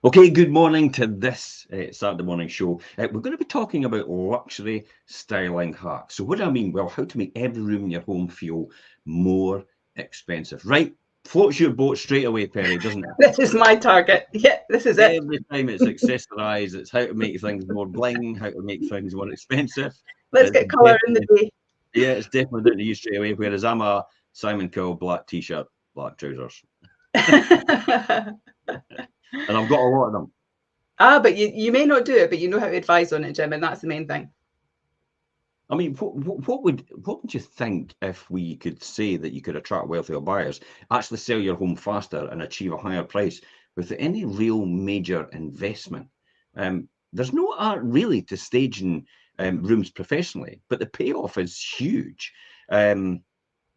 Okay, good morning to this Saturday morning show. We're going to be talking about luxury styling hacks. So what do I mean? Well, how to make every room in your home feel more expensive. Right, floats your boat straight away, Perry, doesn't it? This is my target. Yeah, this is it. Every time it's accessorized, it's how to make things more bling, how to make things more expensive. Let's It's get colour in the definitely, day. yeah, it's definitely down to you straight away. Whereas I'm a Simon Cowell black t-shirt, black trousers, and I've got a lot of them. But you may not do it, but you know how to advise on it, Jim, and that's the main thing. I mean, what would you think if we could say that you could attract wealthier buyers, actually sell your home faster and achieve a higher price without any real major investment? There's no art really to staging rooms professionally, but the payoff is huge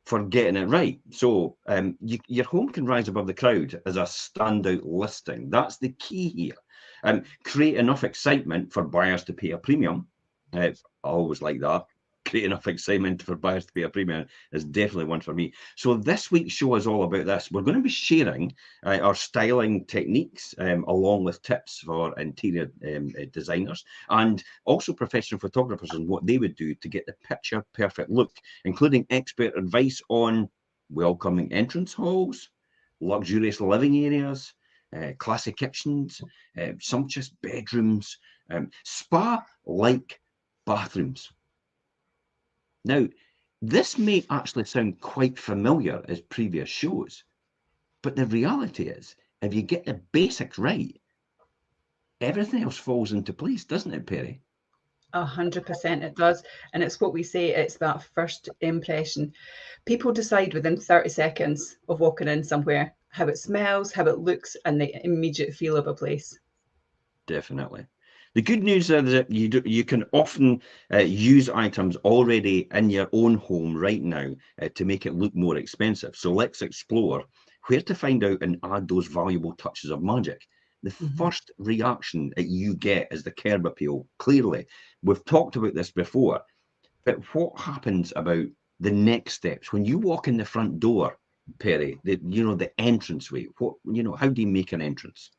for getting it right. So your home can rise above the crowd as a standout listing. That's the key here. Create enough excitement for buyers to pay a premium. I always like that. Create enough excitement for buyers to pay a premium is definitely one for me. So this week's show is all about this. We're going to be sharing our styling techniques along with tips for interior designers and also professional photographers and what they would do to get the picture perfect look, including expert advice on welcoming entrance halls, luxurious living areas, classy kitchens, sumptuous bedrooms, spa-like bathrooms. Now, this may actually sound quite familiar as previous shows, but the reality is, if you get the basics right, everything else falls into place, doesn't it, Perry? 100% it does. And it's what we say, it's that first impression. People decide within 30 seconds of walking in somewhere how it smells, how it looks, and the immediate feel of a place. Definitely. The good news is that you can often use items already in your own home right now to make it look more expensive. So let's explore where to find out and add those valuable touches of magic. The Mhm. first reaction that you get is the curb appeal. Clearly, we've talked about this before, but what happens about the next steps when you walk in the front door, Perry? The entranceway. How do you make an entrance?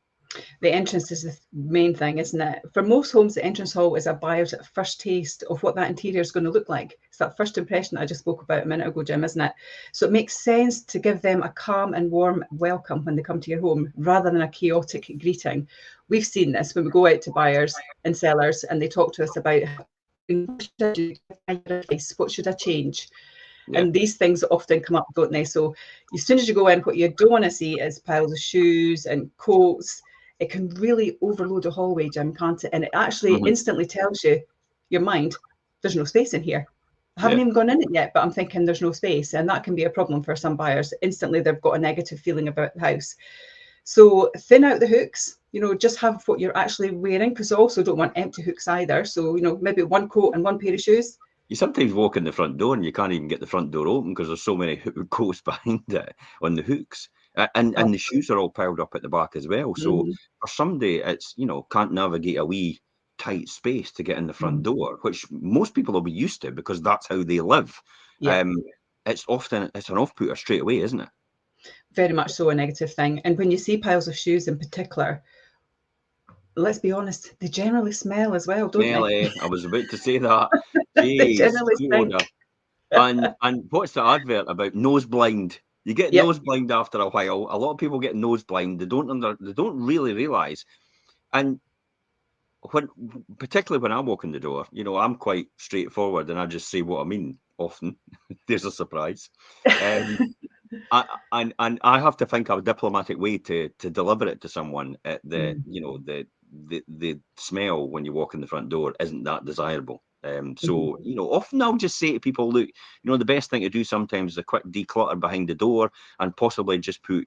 The entrance is the main thing, isn't it? For most homes, the entrance hall is a buyer's first taste of what that interior is going to look like. It's that first impression that I just spoke about a minute ago, Jim, isn't it? So it makes sense to give them a calm and warm welcome when they come to your home rather than a chaotic greeting. We've seen this when we go out to buyers and sellers and they talk to us about what should I do? What should I change? Yeah. And these things often come up, don't they? So as soon as you go in, what you don't want to see is piles of shoes and coats. It can really overload a hallway, Jim, can't it? And it actually Mhm. instantly tells you, your mind, there's no space in here. I haven't Yeah. even gone in it yet, but I'm thinking there's no space. And that can be a problem for some buyers. Instantly, they've got a negative feeling about the house. So thin out the hooks, just have what you're actually wearing because I also don't want empty hooks either. So, maybe one coat and one pair of shoes. You sometimes walk in the front door and you can't even get the front door open because there's so many coats behind it on the hooks. And the shoes are all piled up at the back as well. So Mhm. for somebody, it's, can't navigate a wee tight space to get in the front Mhm. door, which most people will be used to because that's how they live. Yeah. Um, it's an off-putter straight away, isn't it? Very much so a negative thing. And when you see piles of shoes in particular, let's be honest, they generally smell as well, don't they? Smelly. I was about to say that. They Jeez, generally sweet stink. odour. And what's the advert about? Nose blind. You get Yep. nose blind after a while. A lot of people get nose blind. They don't really realise. And when particularly when I walk in the door, I'm quite straightforward and I just say what I mean often. There's a surprise. Um and I have to think of a diplomatic way to deliver it to someone at Mm, the smell when you walk in the front door isn't that desirable. mhm, So often I'll just say to people, look, the best thing to do sometimes is a quick declutter behind the door and possibly just put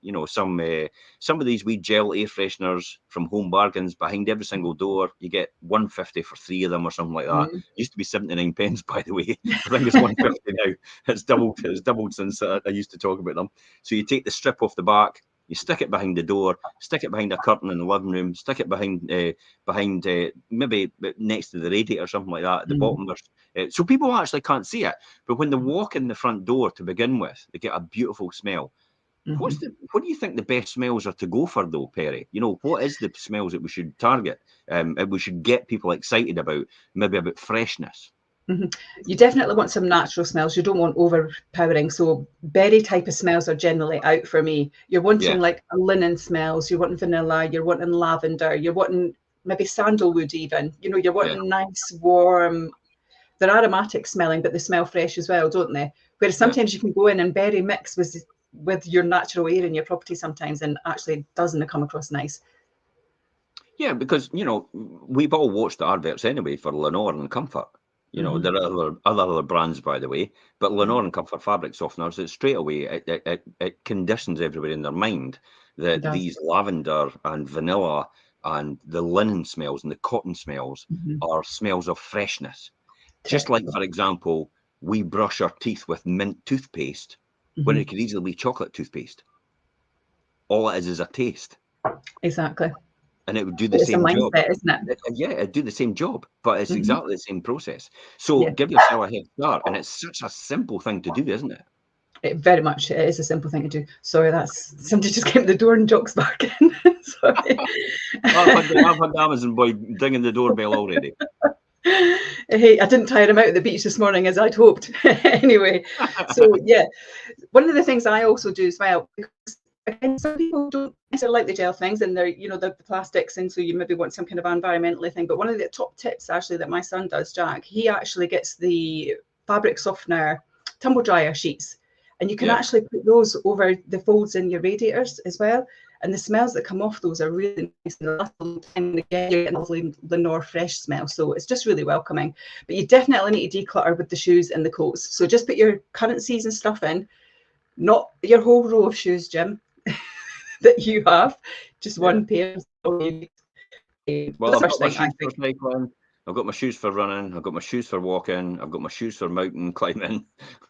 some of these wee gel air fresheners from Home Bargains behind every single door. You get 150 for 3 of them or something like that. mm. Used to be 79 pence, by the way. I think it's 150 now. It's doubled. It's doubled since I used to talk about them. So you take the strip off the back, you stick it behind the door, stick it behind a curtain in the living room, stick it behind maybe next to the radiator or something like that at the Mm. bottom. So people actually can't see it. But when they walk in the front door to begin with, they get a beautiful smell. What do you think the best smells are to go for, though, Perry? You know, what is the smells that we should target? And we should get people excited about, maybe about freshness. You definitely want some natural smells. You don't want overpowering. So berry type of smells are generally out for me. You're wanting like linen smells. You're wanting vanilla. You're wanting lavender. You're wanting maybe sandalwood even. You know, you're wanting nice, warm. They're aromatic smelling, but they smell fresh as well, don't they? Whereas sometimes you can go in and berry mix with your natural air in your property sometimes, and actually doesn't come across nice. Yeah, because, you know, we've all watched the adverts anyway for Lenore and Comfort. You know, there are other brands, by the way, but Lenore and Comfort fabric softeners, it straight away, it conditions everybody in their mind that these lavender and vanilla and the linen smells and the cotton smells are smells of freshness. Just like, for example, we brush our teeth with mint toothpaste when it could easily be chocolate toothpaste. All it is a taste. Exactly. And it would do the same job. Isn't it? Yeah, it'd do the same job, but it's exactly the same process. So give yourself a head start, and it's such a simple thing to do, isn't it? It very much it is a simple thing to do. Sorry, that's somebody just came to the door and Jock's back in. Sorry. I've had the Amazon boy dinging the doorbell already. Hey, I didn't tire him out at the beach this morning as I'd hoped. Anyway, so yeah, one of the things I also do as well, because again, some people don't necessarily like the gel things, and they're, you know, the plastics, and so you maybe want some kind of environmentally thing. But one of the top tips actually that my son does, Jack, he actually gets the fabric softener tumble dryer sheets, and you can actually put those over the folds in your radiators as well. And the smells that come off those are really nice. And last time again, you're getting a lovely Lenore fresh smell. So it's just really welcoming. But you definitely need to declutter with the shoes and the coats. So just put your current season stuff in, not your whole row of shoes, Jim, that you have. Just one pair. Well, I've got my shoes for cycling. I've got my shoes for running. I've got my shoes for walking. I've got my shoes for mountain climbing.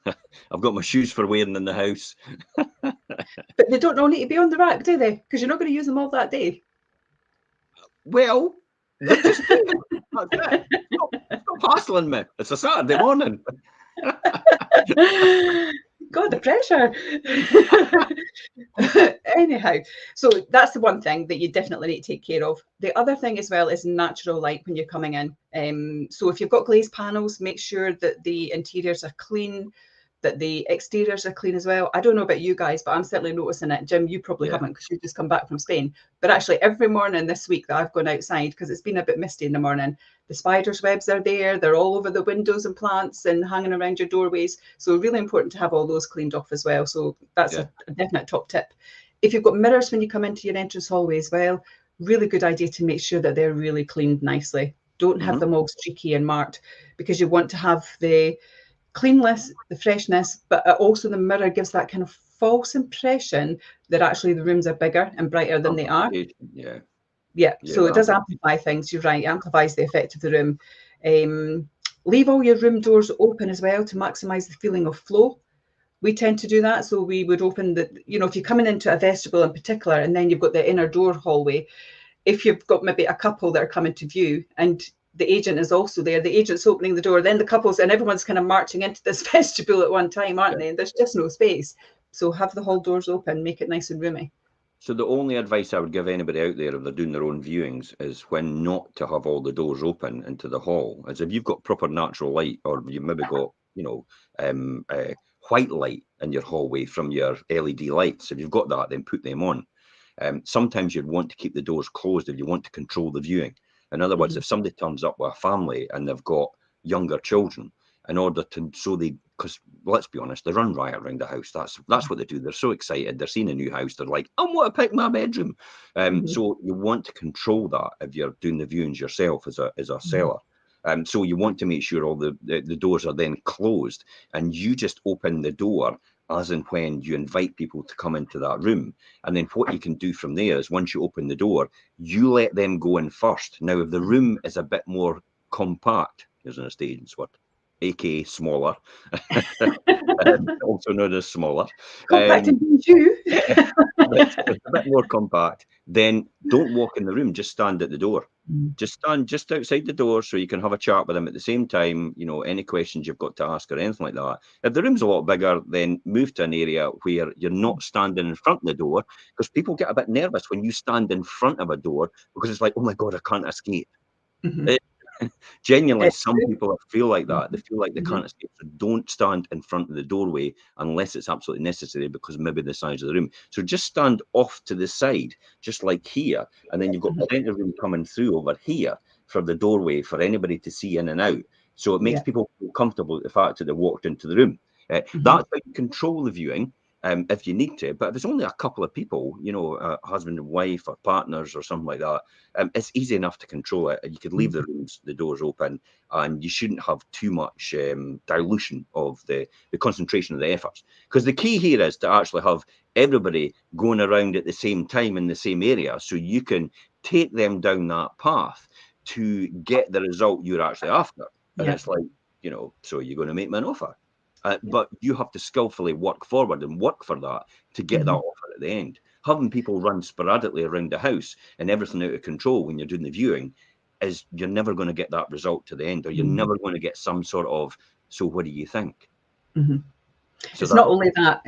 I've got my shoes for wearing in the house. But they don't all need to be on the rack, do they? Because you're not going to use them all that day. Well, just stop hassling me. It's a Saturday morning. God, the pressure. Anyhow, so that's the one thing that you definitely need to take care of. The other thing as well is natural light when you're coming in. So if you've got glazed panels, make sure that the interiors are clean, that the exteriors are clean as well. I don't know about you guys, but I'm certainly noticing it. Jim, you probably haven't, because you've just come back from Spain. But actually every morning this week that I've gone outside, because it's been a bit misty in the morning, the spiders' webs are there. They're all over the windows and plants and hanging around your doorways. So really important to have all those cleaned off as well. So that's a definite top tip. If you've got mirrors when you come into your entrance hallway as well, really good idea to make sure that they're really cleaned nicely. Don't have them all streaky and marked, because you want to have the cleanliness, the freshness, but also the mirror gives that kind of false impression that actually the rooms are bigger and brighter than they are. So it does amplify things. You're right, it amplifies the effect of the room. Leave all your room doors open as well to maximize the feeling of flow. We tend to do that, so we would open the, you know, if you're coming into a vestibule in particular, and then you've got the inner door hallway, if you've got maybe a couple that are coming to view and the agent is also there, the agent's opening the door, then the couples and everyone's kind of marching into this vestibule at one time, aren't they? And there's just no space. So have the hall doors open, make it nice and roomy. So the only advice I would give anybody out there if they're doing their own viewings is when not to have all the doors open into the hall, is if you've got proper natural light, or you've maybe got, you know, white light in your hallway from your LED lights. If you've got that, then put them on. Sometimes you'd want to keep the doors closed if you want to control the viewing. In other words, if somebody turns up with a family and they've got younger children, in order to, because let's be honest, they run riot around the house. That's what they do. They're so excited. They're seeing a new house. They're like, I want to pick my bedroom. So you want to control that if you're doing the viewings yourself as a seller. So you want to make sure all the doors are then closed, and you just open the door as and when you invite people to come into that room. And then what you can do from there is, once you open the door, you let them go in first. Now, if the room is a bit more compact, here's an estate agent's word, aka smaller, also known as smaller. Compact and you. A bit more compact, then don't walk in the room, just stand at the door. Just stand just outside the door so you can have a chat with them at the same time. You know, any questions you've got to ask or anything like that. If the room's a lot bigger, then move to an area where you're not standing in front of the door, because people get a bit nervous when you stand in front of a door, because it's like, oh my God, I can't escape. Mm-hmm. Genuinely, It's some true. people feel like that. They feel like they Mm-hmm. can't escape. So don't stand in front of the doorway unless it's absolutely necessary, because maybe the size of the room. So just stand off to the side, just like here, and then you've got plenty of room coming through over here for the doorway for anybody to see in and out. So it makes Yeah. people feel comfortable with the fact that they walked into the room. Mm-hmm. That's how you control the viewing. If you need to, but if it's only a couple of people, you know, husband and wife or partners or something like that, it's easy enough to control it. You could leave the rooms, the doors open, and you shouldn't have too much dilution of the concentration of the efforts. Because the key here is to actually have everybody going around at the same time in the same area, so you can take them down that path to get the result you're actually after. And Yeah. it's like, you know, so you're going to make me an offer. But you have to skillfully work forward and work for that to get that offer at the end. Having people run sporadically around the house and everything out of control when you're doing the viewing is, you're never going to get that result to the end, or you're never going to get some sort of, so what do you think? So It's not only that,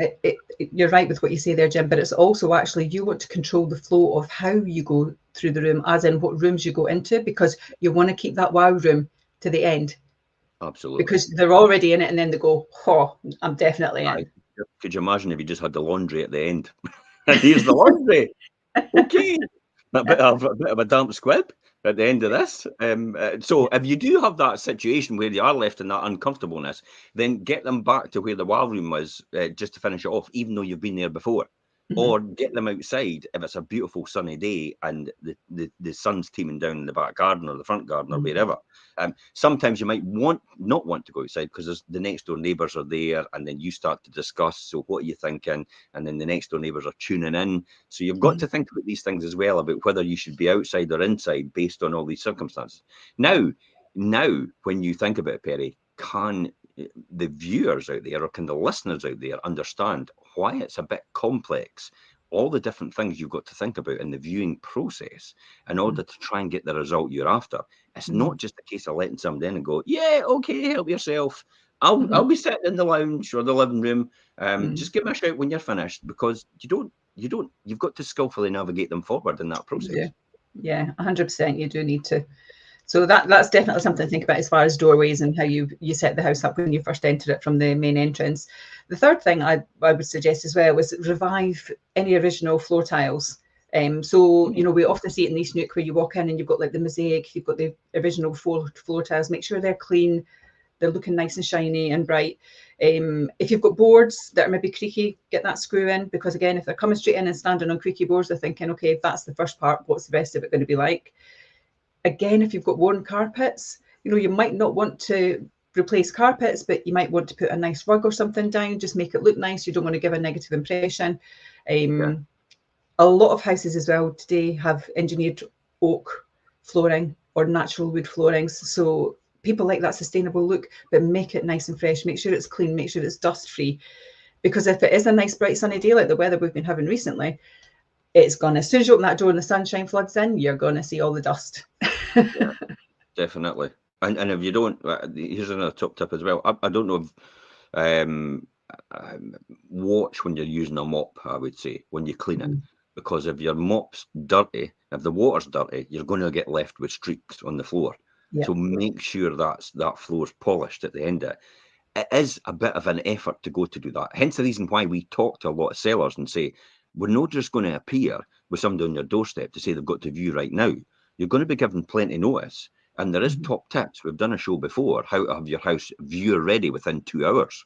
you're right with what you say there, Jim, but it's also actually you want to control the flow of how you go through the room, as in what rooms you go into, because you want to keep that wow room to the end. Absolutely. Because they're already in it, and then they go, oh, I'm definitely in. Could you imagine if you just had the laundry at the end? And here's the laundry. Okay. A bit of a damp squib at the end of this. So if you do have that situation where you are left in that uncomfortableness, then get them back to where the wow room was, just to finish it off, even though you've been there before. Or get them outside if it's a beautiful sunny day and the sun's teeming down in the back garden or the front garden or wherever. Sometimes you might not want to go outside because the next door neighbours are there, and then you start to discuss, so what are you thinking? And then the next door neighbours are tuning in. So you've got to think about these things as well, about whether you should be outside or inside based on all these circumstances. Now, when you think about it, Perry, can the viewers out there, or can the listeners out there, understand why it's a bit complex, all the different things you've got to think about in the viewing process in order to try and get the result you're after? It's not just a case of letting somebody in and go, yeah, okay, help yourself. I'll be sitting in the lounge or the living room. Just give me a shout when you're finished, because you've got to skillfully navigate them forward in that process. Yeah, 100%. You do need to. So that's definitely something to think about as far as doorways and how you set the house up when you first enter it from the main entrance. The third thing I would suggest as well was revive any original floor tiles. So, you know, we often see it in East Nook where you walk in and you've got like the mosaic, you've got the original floor tiles. Make sure they're clean, they're looking nice and shiny and bright. If you've got boards that are maybe creaky, get that screw in, because again, if they're coming straight in and standing on creaky boards, they're thinking, okay, if that's the first part, what's the rest of it going to be like? Again, if you've got worn carpets, you know, you might not want to replace carpets, but you might want to put a nice rug or something down, just make it look nice. You don't want to give a negative impression. A lot of houses as well today have engineered oak flooring or natural wood floorings. So people like that sustainable look, but make it nice and fresh. Make sure it's clean, make sure it's dust free. Because if it is a nice bright sunny day like the weather we've been having recently, it's gonna, as soon as you open that door and the sunshine floods in, you're gonna see all the dust. Yeah, definitely. And if you don't, here's another top tip as well. I don't know if watch when you're using a mop, I would say, when you clean it. Because if your mop's dirty, if the water's dirty, you're going to get left with streaks on the floor. Yeah. So make sure that floor's polished at the end of it. It is a bit of an effort to go to do that. Hence the reason why we talk to a lot of sellers and say, we're not just going to appear with somebody on your doorstep to say they've got to view right now. You're going to be given plenty notice. And there is top tips. We've done a show before, how to have your house viewer ready within 2 hours.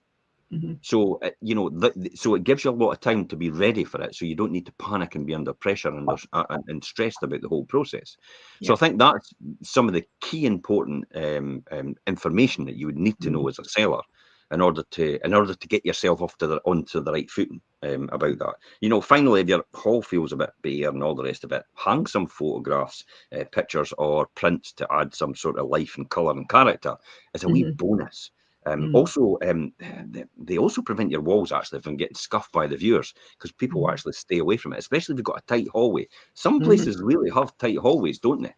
So, you know, so it gives you a lot of time to be ready for it. So you don't need to panic and be under pressure and stressed about the whole process. So I think that's some of the key important information that you would need to know as a seller in order to get yourself onto the right footing about that. You know, finally, if your hall feels a bit bare and all the rest of it, hang some photographs, pictures or prints to add some sort of life and colour and character as a wee bonus. Also, they also prevent your walls actually from getting scuffed by the viewers, because people will actually stay away from it, especially if you've got a tight hallway. Some places really have tight hallways, don't they?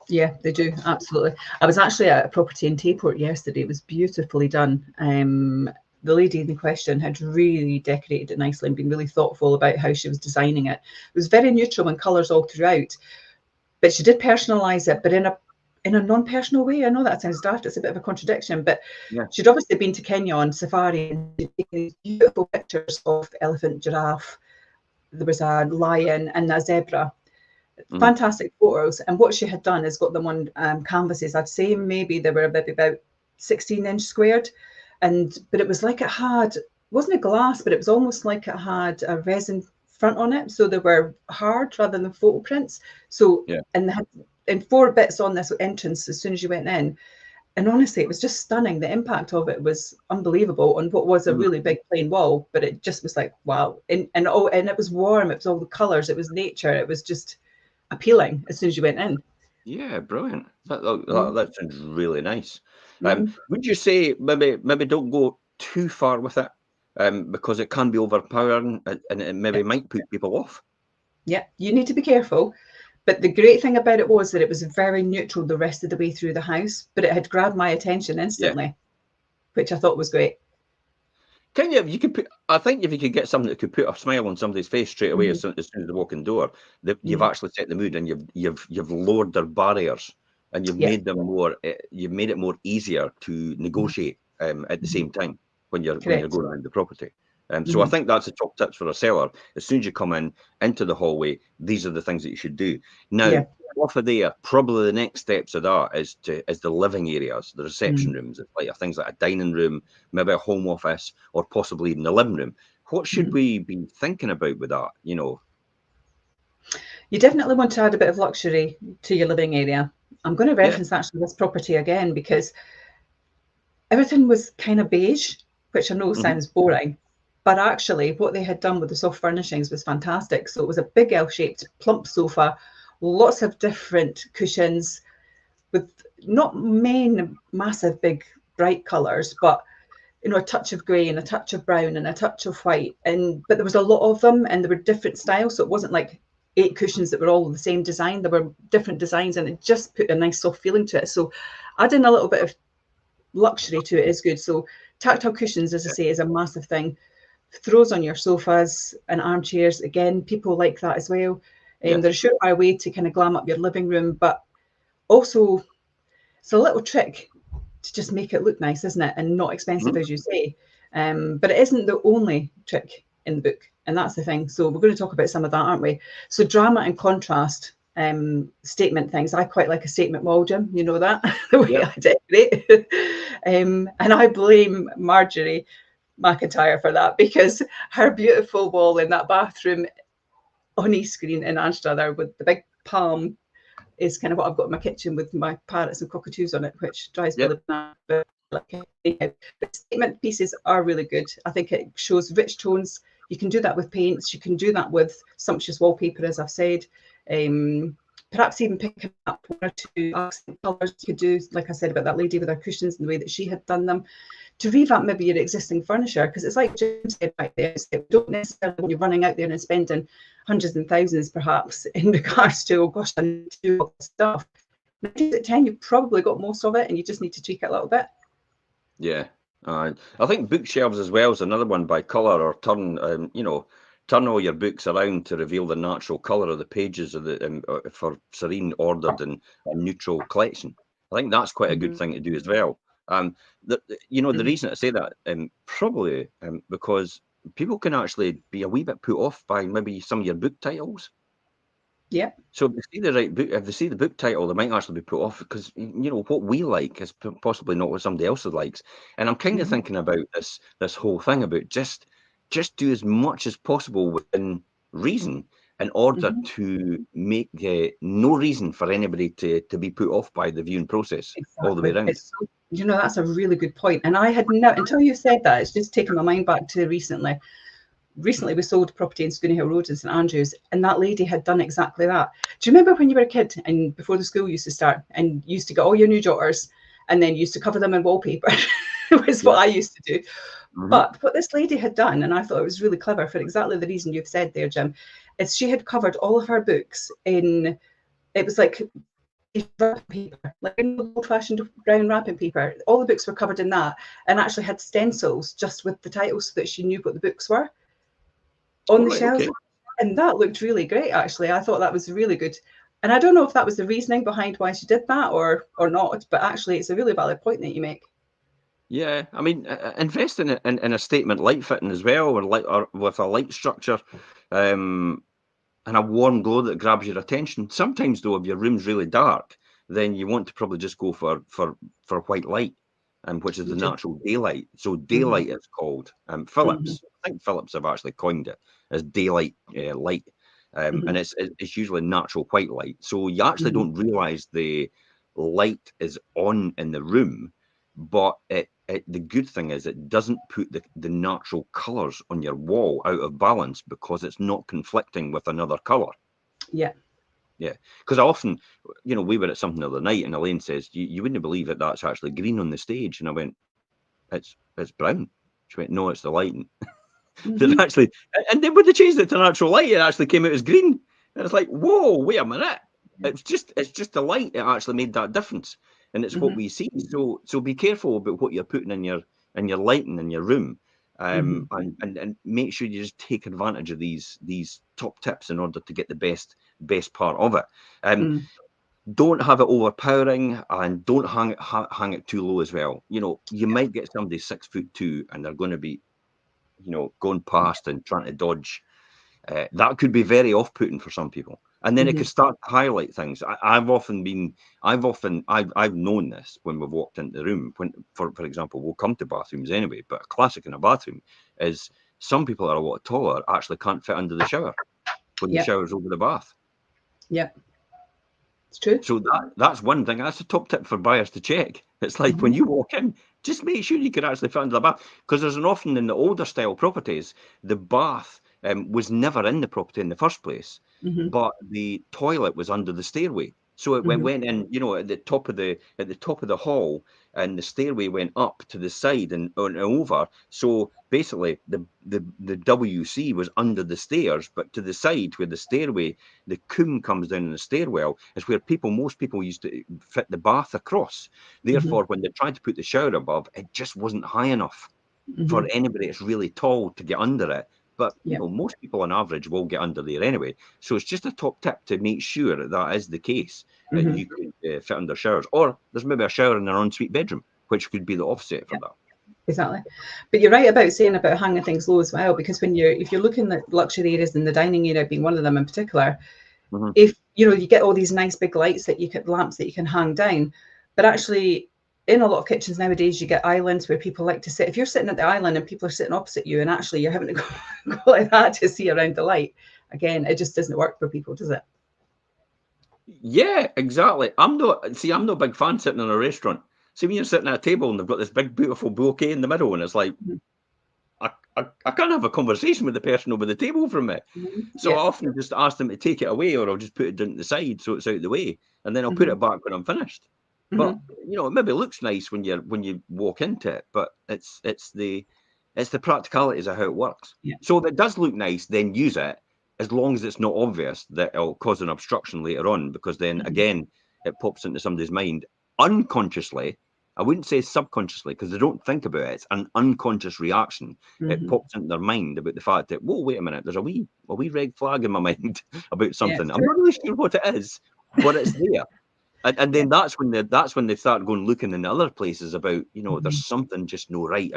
Yeah, they do, absolutely. I was actually at a property in Tayport yesterday. It was beautifully done. The lady in question had really decorated it nicely and been really thoughtful about how she was designing it. It was very neutral in colours all throughout, but she did personalise it, but in a non-personal way. I know that sounds daft, it's a bit of a contradiction, but Yeah. she'd obviously been to Kenya on safari and she'd taken these beautiful pictures of elephant, giraffe, there was a lion and a zebra. Mm. Fantastic photos. And what she had done is got them on canvases. I'd say maybe they were maybe about 16-inch squared, but it was like it had, wasn't a glass, but it was almost like it had a resin front on it, so they were hard rather than photo prints. So Yeah. and they had in 4 bits on this entrance as soon as you went in. And honestly, it was just stunning. The impact of it was unbelievable on what was a Mm. really big plain wall, but it just was like wow. And it was warm. It was all the colours. It was nature. It was just appealing as soon as you went in. Yeah, brilliant. Mm. That sounds really nice. Mm. Would you say maybe don't go too far with it, because it can be overpowering and it maybe Yeah, might put people off? yeah. You need to be careful. But the great thing about it was that it was very neutral the rest of the way through the house, but it had grabbed my attention Yeah. instantly, which I thought was great. Can you? You could put. I think if you could get something that could put a smile on somebody's face straight away Mm-hmm. as soon as they walk in the door, you've Mm-hmm. actually set the mood and you've lowered their barriers and you've Yeah, made them more. You've made it more easier to mm-hmm. negotiate at the Mm-hmm. same time when you're Correct. going around the property. So I Mm-hmm. think that's the top tips for a seller. As soon as you come in into the hallway, these are the things that you should do. Now, Yeah. off of there, probably the next steps of that is the living areas, the reception Mm. rooms, like things like a dining room, maybe a home office, or possibly even the living room. What should Mm-hmm. we be thinking about with that? You know, You definitely want to add a bit of luxury to your living area. I'm going to yeah, reference actually this property again because everything was kind of beige, which I know hmm, sounds boring, but actually what they had done with the soft furnishings was fantastic. So it was a big L-shaped plump sofa, lots of different cushions with not main massive big bright colours, but a touch of grey and a touch of brown and a touch of white. But there was a lot of them and they were different styles. So it wasn't like 8 cushions that were all the same design. There were different designs and it just put a nice soft feeling to it. So adding a little bit of luxury to it is good. So tactile cushions, as I yeah, say, is a massive thing. Throws on your sofas and armchairs. Again, people like that as well. yeah, They're a surefire way to kind of glam up your living room, but also it's a little trick to just make it look nice, isn't it? And not expensive, mhm, as you say. But it isn't the only trick in the book. And that's the thing. So we're going to talk about some of that, aren't we? So drama and contrast, statement things. I quite like a statement wall, Jim. You know that, the way yeah, I decorate. And I blame Marjorie McIntyre for that because her beautiful wall in that bathroom on E-screen in Anstruther with the big palm is kind of what I've got in my kitchen with my parrots and cockatoos on it, which drives yeah, Billy mad. But statement pieces are really good. I think it shows rich tones. You can do that with paints. You can do that with sumptuous wallpaper, as I've said. Perhaps even picking up 1 or 2 accent colours. You could do, like I said, about that lady with her cushions and the way that she had done them to revamp maybe your existing furniture, because it's like Jim said right there, you don't necessarily want you running out there and spending hundreds and thousands perhaps in regards to, oh gosh, I need to do all this stuff. 9 times out of 10, you've probably got most of it and you just need to tweak it a little bit. yeah. I think bookshelves as well is another one by colour or turn. Turn all your books around to reveal the natural colour of the pages of the for serene, ordered, and neutral collection. I think that's quite a good Mm-hmm. thing to do as well. The Mm-hmm. reason I say that probably because people can actually be a wee bit put off by maybe some of your book titles. Yeah. So if they see the right book, if they see the book title, they might actually be put off because what we like is possibly not what somebody else likes. And I'm kind of Mm-hmm. thinking about this whole thing about just do as much as possible within reason in order Mm-hmm. to make no reason for anybody to be put off by the viewing process all the way Exactly. around. It's so, that's a really good point. And I had no, until you said that, it's just taken my mind back to recently. Recently we sold property in Schooney Hill Road in St Andrews, and that lady had done exactly that. Do you remember when you were a kid and before the school used to start and you used to get all your new jotters and then you used to cover them in wallpaper? It was what Yeah. I used to do. Hmm. But what this lady had done, and I thought it was really clever for exactly the reason you've said there, Jim, is she had covered all of her books in, it was like wrapping paper, like old-fashioned brown wrapping paper. All the books were covered in that, and actually had stencils just with the titles so that she knew what the books were on the shelves. Okay. And that looked really great, actually. I thought that was really good. And I don't know if that was the reasoning behind why she did that or not, but actually it's a really valid point that you make. Yeah, I mean, invest in a statement light fitting as well, or with a light structure, and a warm glow that grabs your attention. Sometimes, though, if your room's really dark, then you want to probably just go for white light, which is the natural daylight. So daylight it's called. Philips, I think Philips have actually coined it as daylight light, and it's usually natural white light. So you actually don't realise the light is on in the room, but the good thing is it doesn't put the natural colours on your wall out of balance because it's not conflicting with another colour. Yeah. Yeah. Because often, we were at something the other night and Elaine says, you wouldn't believe it, that's actually green on the stage. And I went, it's brown. She went, no, it's the lighting. Actually, and then when they changed it to natural light, it actually came out as green. And it's like, whoa, wait a minute. It's just the light that actually made that difference. And it's what we see. So be careful about what you're putting in your lighting in your room. And make sure you just take advantage of these top tips in order to get the best part of it. Don't have it overpowering, and don't hang it too low as well. You might get somebody 6'2" and they're going to be going past and trying to dodge. That could be very off-putting for some people, and then it could start to highlight things. I've known this when we've walked into the room. When, for example, we'll come to bathrooms anyway, but a classic in a bathroom is some people are a lot taller actually can't fit under the shower when the shower's over the bath. Yeah, it's true. So that's one thing. That's a top tip for buyers to check. It's like when you walk in, just make sure you can actually fit under the bath, because there's an often in the older style properties, the bath was never in the property in the first place, but the toilet was under the stairway. So it went in, at the top of the hall, and the stairway went up to the side and over. So basically, the WC was under the stairs, but to the side where the stairway, the comb comes down in the stairwell, is where most people used to fit the bath across. Therefore, when they tried to put the shower above, it just wasn't high enough for anybody that's really tall to get under it. But most people on average will get under there anyway. So it's just a top tip to make sure that is the case, that you could fit under showers. Or there's maybe a shower in an ensuite bedroom, which could be the offset for that. Exactly. But you're right about saying about hanging things low as well, because if you're looking at luxury areas, and the dining area being one of them in particular, if you get all these nice big lamps that you can hang down, but actually in a lot of kitchens nowadays, you get islands where people like to sit. If you're sitting at the island and people are sitting opposite you, and actually you're having to go like that to see around the light, again, it just doesn't work for people, does it? Yeah, exactly. I'm not a big fan sitting in a restaurant. See, when you're sitting at a table and they've got this big, beautiful bouquet in the middle, and it's like, I can't have a conversation with the person over the table from me. So I often just ask them to take it away, or I'll just put it down to the side so it's out of the way, and then I'll put it back when I'm finished. But it maybe looks nice when you walk into it, but it's the practicalities of how it works. So if it does look nice, then use it, as long as it's not obvious that it'll cause an obstruction later on, because then again it pops into somebody's mind unconsciously. I wouldn't say subconsciously, because they don't think about it. It's an unconscious reaction. It pops into their mind about the fact that, whoa, wait a minute, there's a wee red flag in my mind about something. I'm not really sure what it is, but it's there. And then that's when they start going looking in other places about, there's something just no right.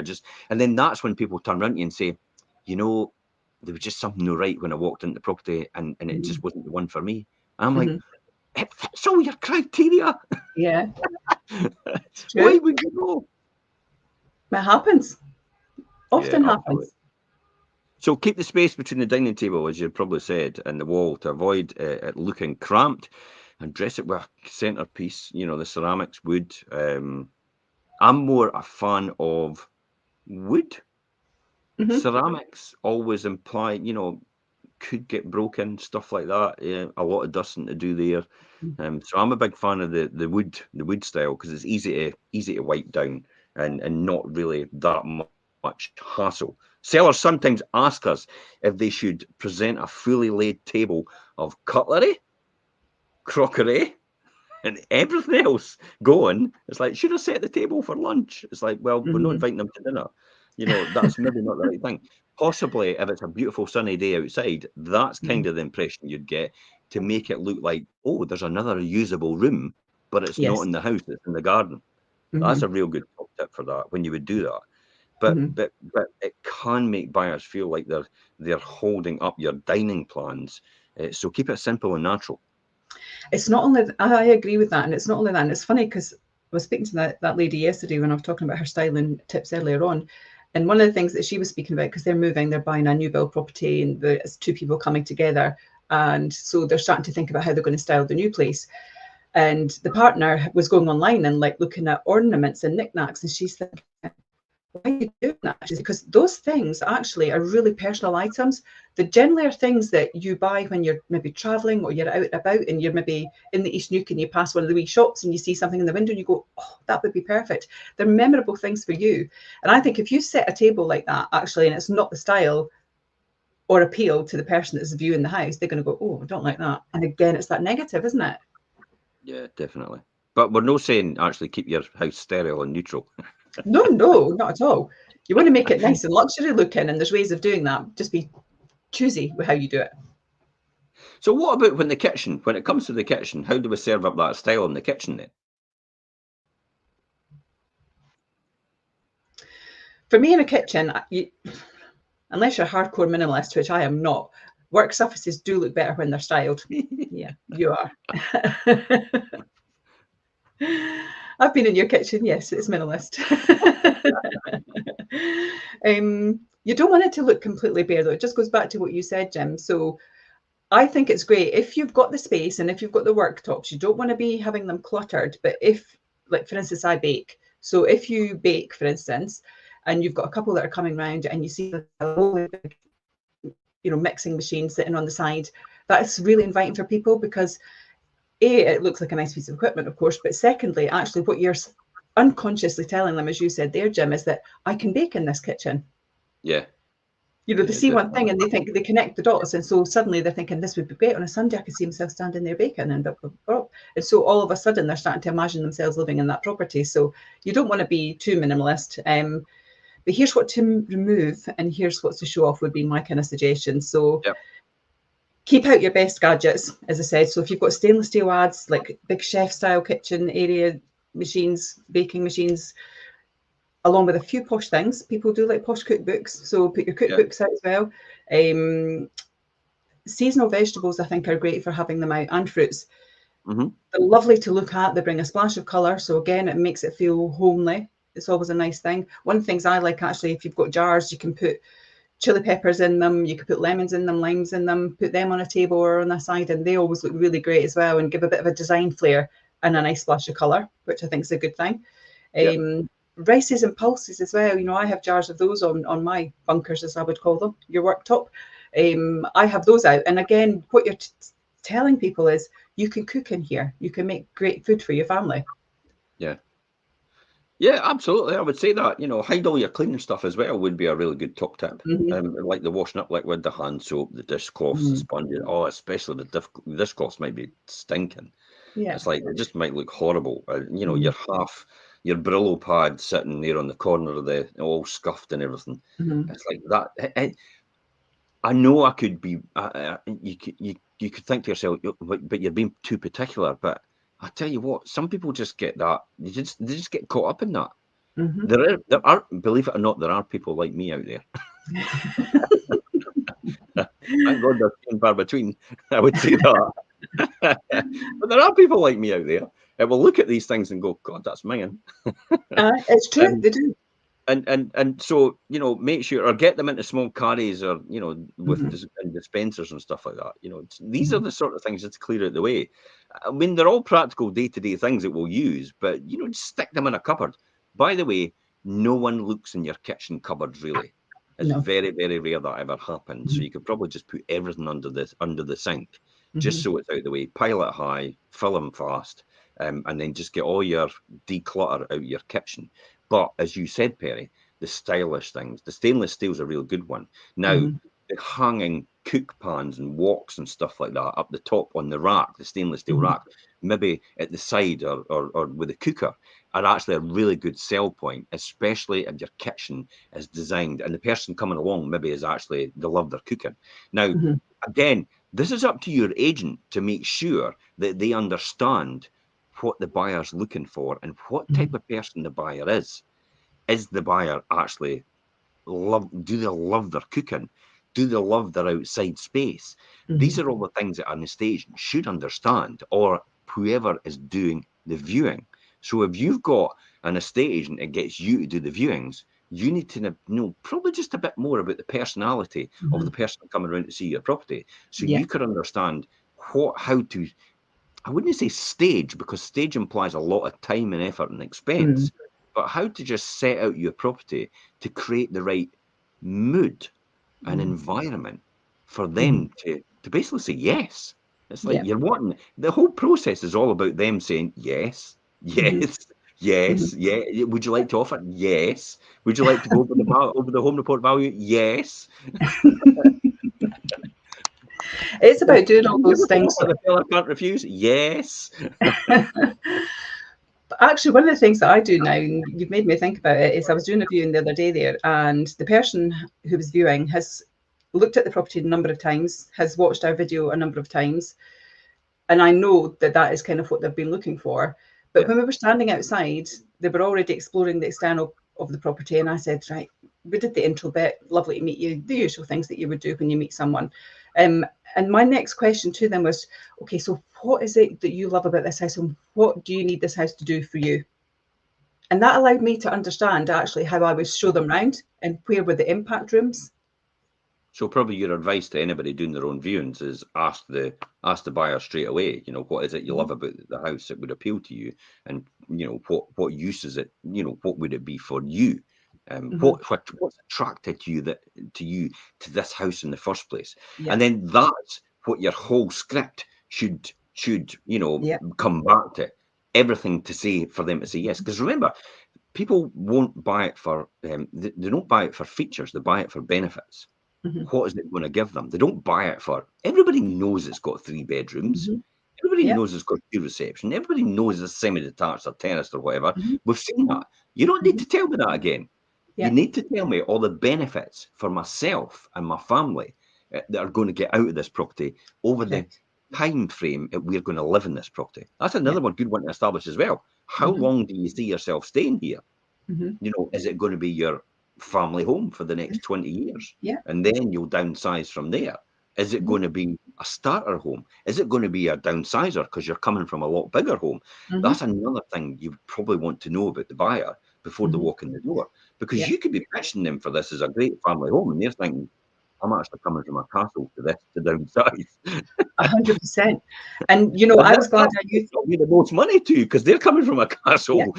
And then that's when people turn around to you and say, there was just something no right when I walked into the property, and it just wasn't the one for me. And I'm like, it fits all your criteria. Yeah. Why would you go? It happens. Often happens. Absolutely. So keep the space between the dining table, as you probably said, and the wall to avoid it looking cramped, and dress it with a centerpiece, the ceramics, wood. I'm more a fan of wood. Ceramics always imply, could get broken, stuff like that. Yeah, a lot of dusting to do there. So I'm a big fan of the wood style, because it's easy to wipe down and not really that much hassle. Sellers sometimes ask us if they should present a fully laid table of cutlery, crockery, and everything else going. It's like, should I set the table for lunch? It's like, well, we're not Mhm. inviting them to dinner. That's maybe not the right thing. Possibly, if it's a beautiful sunny day outside, that's kind Mhm. of the impression you'd get to make it look like, oh, there's another usable room, but it's not Yes. in the house, it's in the garden. That's Mhm. a real good top tip for that, when you would do that. But Mhm. but but it can make buyers feel like they're holding up your dining plans. So keep it simple and natural. It's not only I agree with that, and it's not only that. And it's funny because I was speaking to that lady yesterday when I was talking about her styling tips earlier on, and one of the things that she was speaking about, because they're moving, they're buying a new build property, and there's two people coming together, and so they're starting to think about how they're going to style the new place. And the partner was going online and like looking at ornaments and knickknacks, and she's thinking, why are you doing that? Because those things actually are really personal items. The generally are things that you buy when you're maybe traveling or you're out and about and you're maybe in the East Nuke and you pass one of the wee shops and you see something in the window and you go, oh, that would be perfect. They're memorable things for you. And I think if you set a table like that, actually, and it's not the style or appeal to the person that's viewing the house, they're going to go, oh, I don't like that. And again, it's that negative, isn't it? Yeah, definitely. But we're not saying actually keep your house sterile and neutral. No, no, not at all. You want to make it nice and luxury looking, and there's ways of doing that. Just be choosy with how you do it. So what about when it comes to the kitchen, how do we serve up that style in the kitchen then? For me in a kitchen, unless you're a hardcore minimalist, which I am not, work surfaces do look better when they're styled. Yeah, you are. I've been in your kitchen. Yes, it's minimalist. You don't want it to look completely bare, though. It just goes back to what you said, Jim. So I think it's great if you've got the space and if you've got the worktops, you don't want to be having them cluttered. But if, like, for instance, I bake. So if you bake, for instance, and you've got a couple that are coming round and you see a really big, mixing machine sitting on the side, that's really inviting for people because it looks like a nice piece of equipment, of course, but secondly, actually what you're unconsciously telling them, as you said there, Jim, is that I can bake in this kitchen. Yeah, They yeah, see one thing definitely. and they think they connect the dots, and so suddenly they're thinking this would be great on a Sunday. I could see myself standing there baking, and and so all of a sudden they're starting to imagine themselves living in that property. So you don't want to be too minimalist. But here's what to remove, and here's what to show off would be my kind of suggestion. So Yep. keep out your best gadgets, as I said. So if you've got stainless steel ads, like big chef style kitchen area machines, baking machines, along with a few posh things. People do like posh cookbooks, so put your Yeah. cookbooks out as well. Seasonal vegetables, I think, are great for having them out, and fruits. Hmm. They're lovely to look at. They bring a splash of colour, so again, it makes it feel homely. It's always a nice thing. One of the things I like, actually, if you've got jars, you can put chili peppers in them, you could put lemons in them, limes in them, put them on a table or on a side, and they always look really great as well and give a bit of a design flair and a nice splash of colour, which I think is a good thing. Yep. Rices and pulses as well. I have jars of those on my bunkers, as I would call them, your worktop. I have those out. And again, what you're telling people is you can cook in here. You can make great food for your family. Yeah. Yeah, absolutely. I would say that, hide all your cleaning stuff as well would be a really good top tip. Mm-hmm. Like the washing up liquid, the hand soap, the dishcloths, the Mm-hmm. sponges. Oh, especially the dishcloths might be stinking. Yeah. It's like, it just might look horrible. Mm-hmm. Your Brillo pad sitting there on the corner of all scuffed and everything. Mm-hmm. It's like that. I know I could be, you could think to yourself, but you're being too particular. But I tell you what, some people just get that. They just get caught up in that. Mm-hmm. There are, believe it or not, there are people like me out there. Thank God they're few and far between. I would say that. But there are people like me out there that will look at these things and go, God, that's mine. It's true. And They do. and so make sure, or get them into small carries, or with Mm-hmm. and dispensers and stuff like that. These are Mm-hmm. the sort of things that's clear out the way. I mean, they're all practical day-to-day things that we'll use, but just stick them in a cupboard. By the way, no one looks in your kitchen cupboards really. It's No. very, very rare that ever happens. So Mm-hmm. you could probably just put everything under the sink, Mm-hmm. just so it's out the way. Pile it high, fill them fast, and then just get all your declutter out of your kitchen. But as you said, Perry, the stylish things, the stainless steel's a real good one. Now, Mm-hmm. the hanging cook pans and woks and stuff like that up the top on the rack, the stainless steel Mm-hmm. rack, maybe at the side or with a cooker are actually a really good sell point, especially if your kitchen is designed and the person coming along maybe is actually, they love their cooking. Now, again, this is up to your agent to make sure that they understand what the buyer's looking for and what type of person the buyer is. Is the buyer actually do they love their cooking? Do they love their outside space? These are all the things that an estate agent should understand, or whoever is doing the viewing. So if you've got an estate agent that gets you to do the viewings, you need to know probably just a bit more about the personality of the person coming around to see your property, so you could understand how to, I wouldn't say stage, because stage implies a lot of time and effort and expense, but how to just set out your property to create the right mood and environment for them to basically say yes. It's like you're wanting, the whole process is all about them saying yes, yes, yes, yeah. Would you like to offer? Yes. Would you like to go over the home report value? Yes. It's about doing all those things. The fella can't refuse. Yes. But actually, one of the things that I do now, and you've made me think about it, is I was doing a viewing the other day there, and the person who was viewing has looked at the property a number of times, has watched our video a number of times, and I know that that is kind of what they've been looking for. But when we were standing outside, they were already exploring the external of the property, and I said, right, we did the intro bit, lovely to meet you, the usual things that you would do when you meet someone. And my next question to them was, okay, so what is it that you love about this house, and what do you need this house to do for you? And that allowed me to understand actually how I would show them around and where were the impact rooms. So probably your advice to anybody doing their own viewings is ask the buyer straight away, what is it you love about the house that would appeal to you, and what use is it, what would it be for you, what's attracted to to this house in the first place, and then that's what your whole script should come back to, everything to say for them to say yes. Because remember, people won't buy it for they don't buy it for features, they buy it for benefits. What is it going to give them? They don't buy it for, everybody knows it's got 3 bedrooms. Everybody knows it's got 2 reception. Everybody knows it's semi-detached or terraced or whatever. We've seen that. You don't need to tell me that again. You need to tell me all the benefits for myself and my family that are going to get out of this property over the time frame that we're going to live in this property. That's another good one to establish as well. How long do you see yourself staying here? Is it going to be your family home for the next 20 years? And then you'll downsize from there. Is it going to be a starter home? Is it going to be a downsizer because you're coming from a lot bigger home? That's another thing you probably want to know about the buyer before they walk in the door, because you could be pitching them for this as a great family home, and they're thinking, I'm actually coming from a castle to this to downsize. 100%. And I was glad I used the most money too, because they're coming from a castle.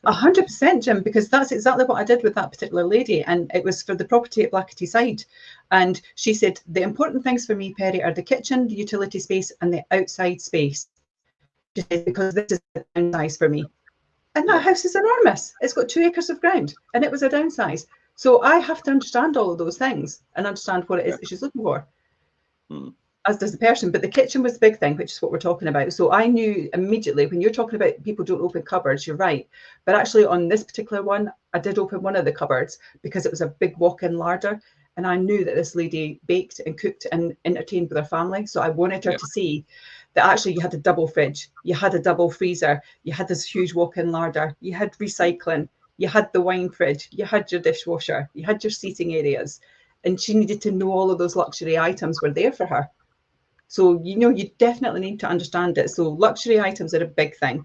100%, Jim, because that's exactly what I did with that particular lady, and it was for the property at Blackety Side. And she said, the important things for me, Perry, are the kitchen, the utility space, and the outside space. She said, because this is a downsize for me. And that house is enormous. It's got 2 acres of ground, and it was a downsize. So I have to understand all of those things and understand what it is that she's looking for, as does the person. But the kitchen was the big thing, which is what we're talking about. So I knew immediately, when you're talking about people don't open cupboards, you're right. But actually on this particular one, I did open one of the cupboards because it was a big walk-in larder. And I knew that this lady baked and cooked and entertained with her family. So I wanted her to see that actually you had a double fridge, you had a double freezer, you had this huge walk-in larder, you had recycling, you had the wine fridge, you had your dishwasher, you had your seating areas. And she needed to know all of those luxury items were there for her. So, you definitely need to understand it. So luxury items are a big thing.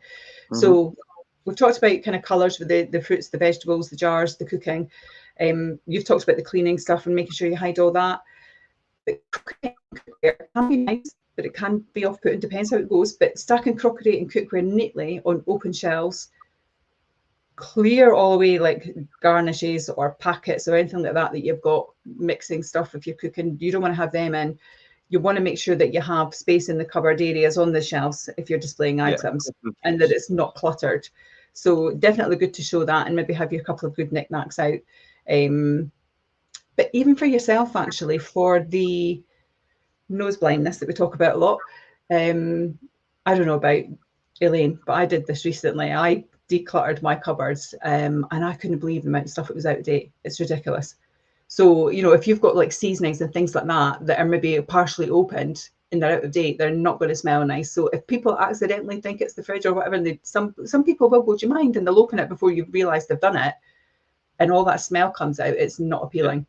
So we've talked about kind of colours with the fruits, the vegetables, the jars, the cooking. You've talked about the cleaning stuff and making sure you hide all that. But cookware can be nice, but it can be off-putting, depends how it goes. But stacking crockery and cookware neatly on open shelves, clear all away like garnishes or packets or anything like that you've got mixing stuff if you're cooking. You don't want to have them in. You want to make sure that you have space in the cupboard areas on the shelves if you're displaying items, and that it's not cluttered. So definitely good to show that, and maybe have your couple of good knickknacks out. But even for yourself, actually, for the nose blindness that we talk about a lot, I don't know about Elaine, but I did this recently. I decluttered my cupboards, and I couldn't believe the amount of stuff that was out of date. It's ridiculous. So, you know, if you've got like seasonings and things like that are maybe partially opened and they're out of date, they're not going to smell nice. So if people accidentally think it's the fridge or whatever, and some people will go, do you mind? And they'll open it before you realise they've done it, and all that smell comes out. It's not appealing.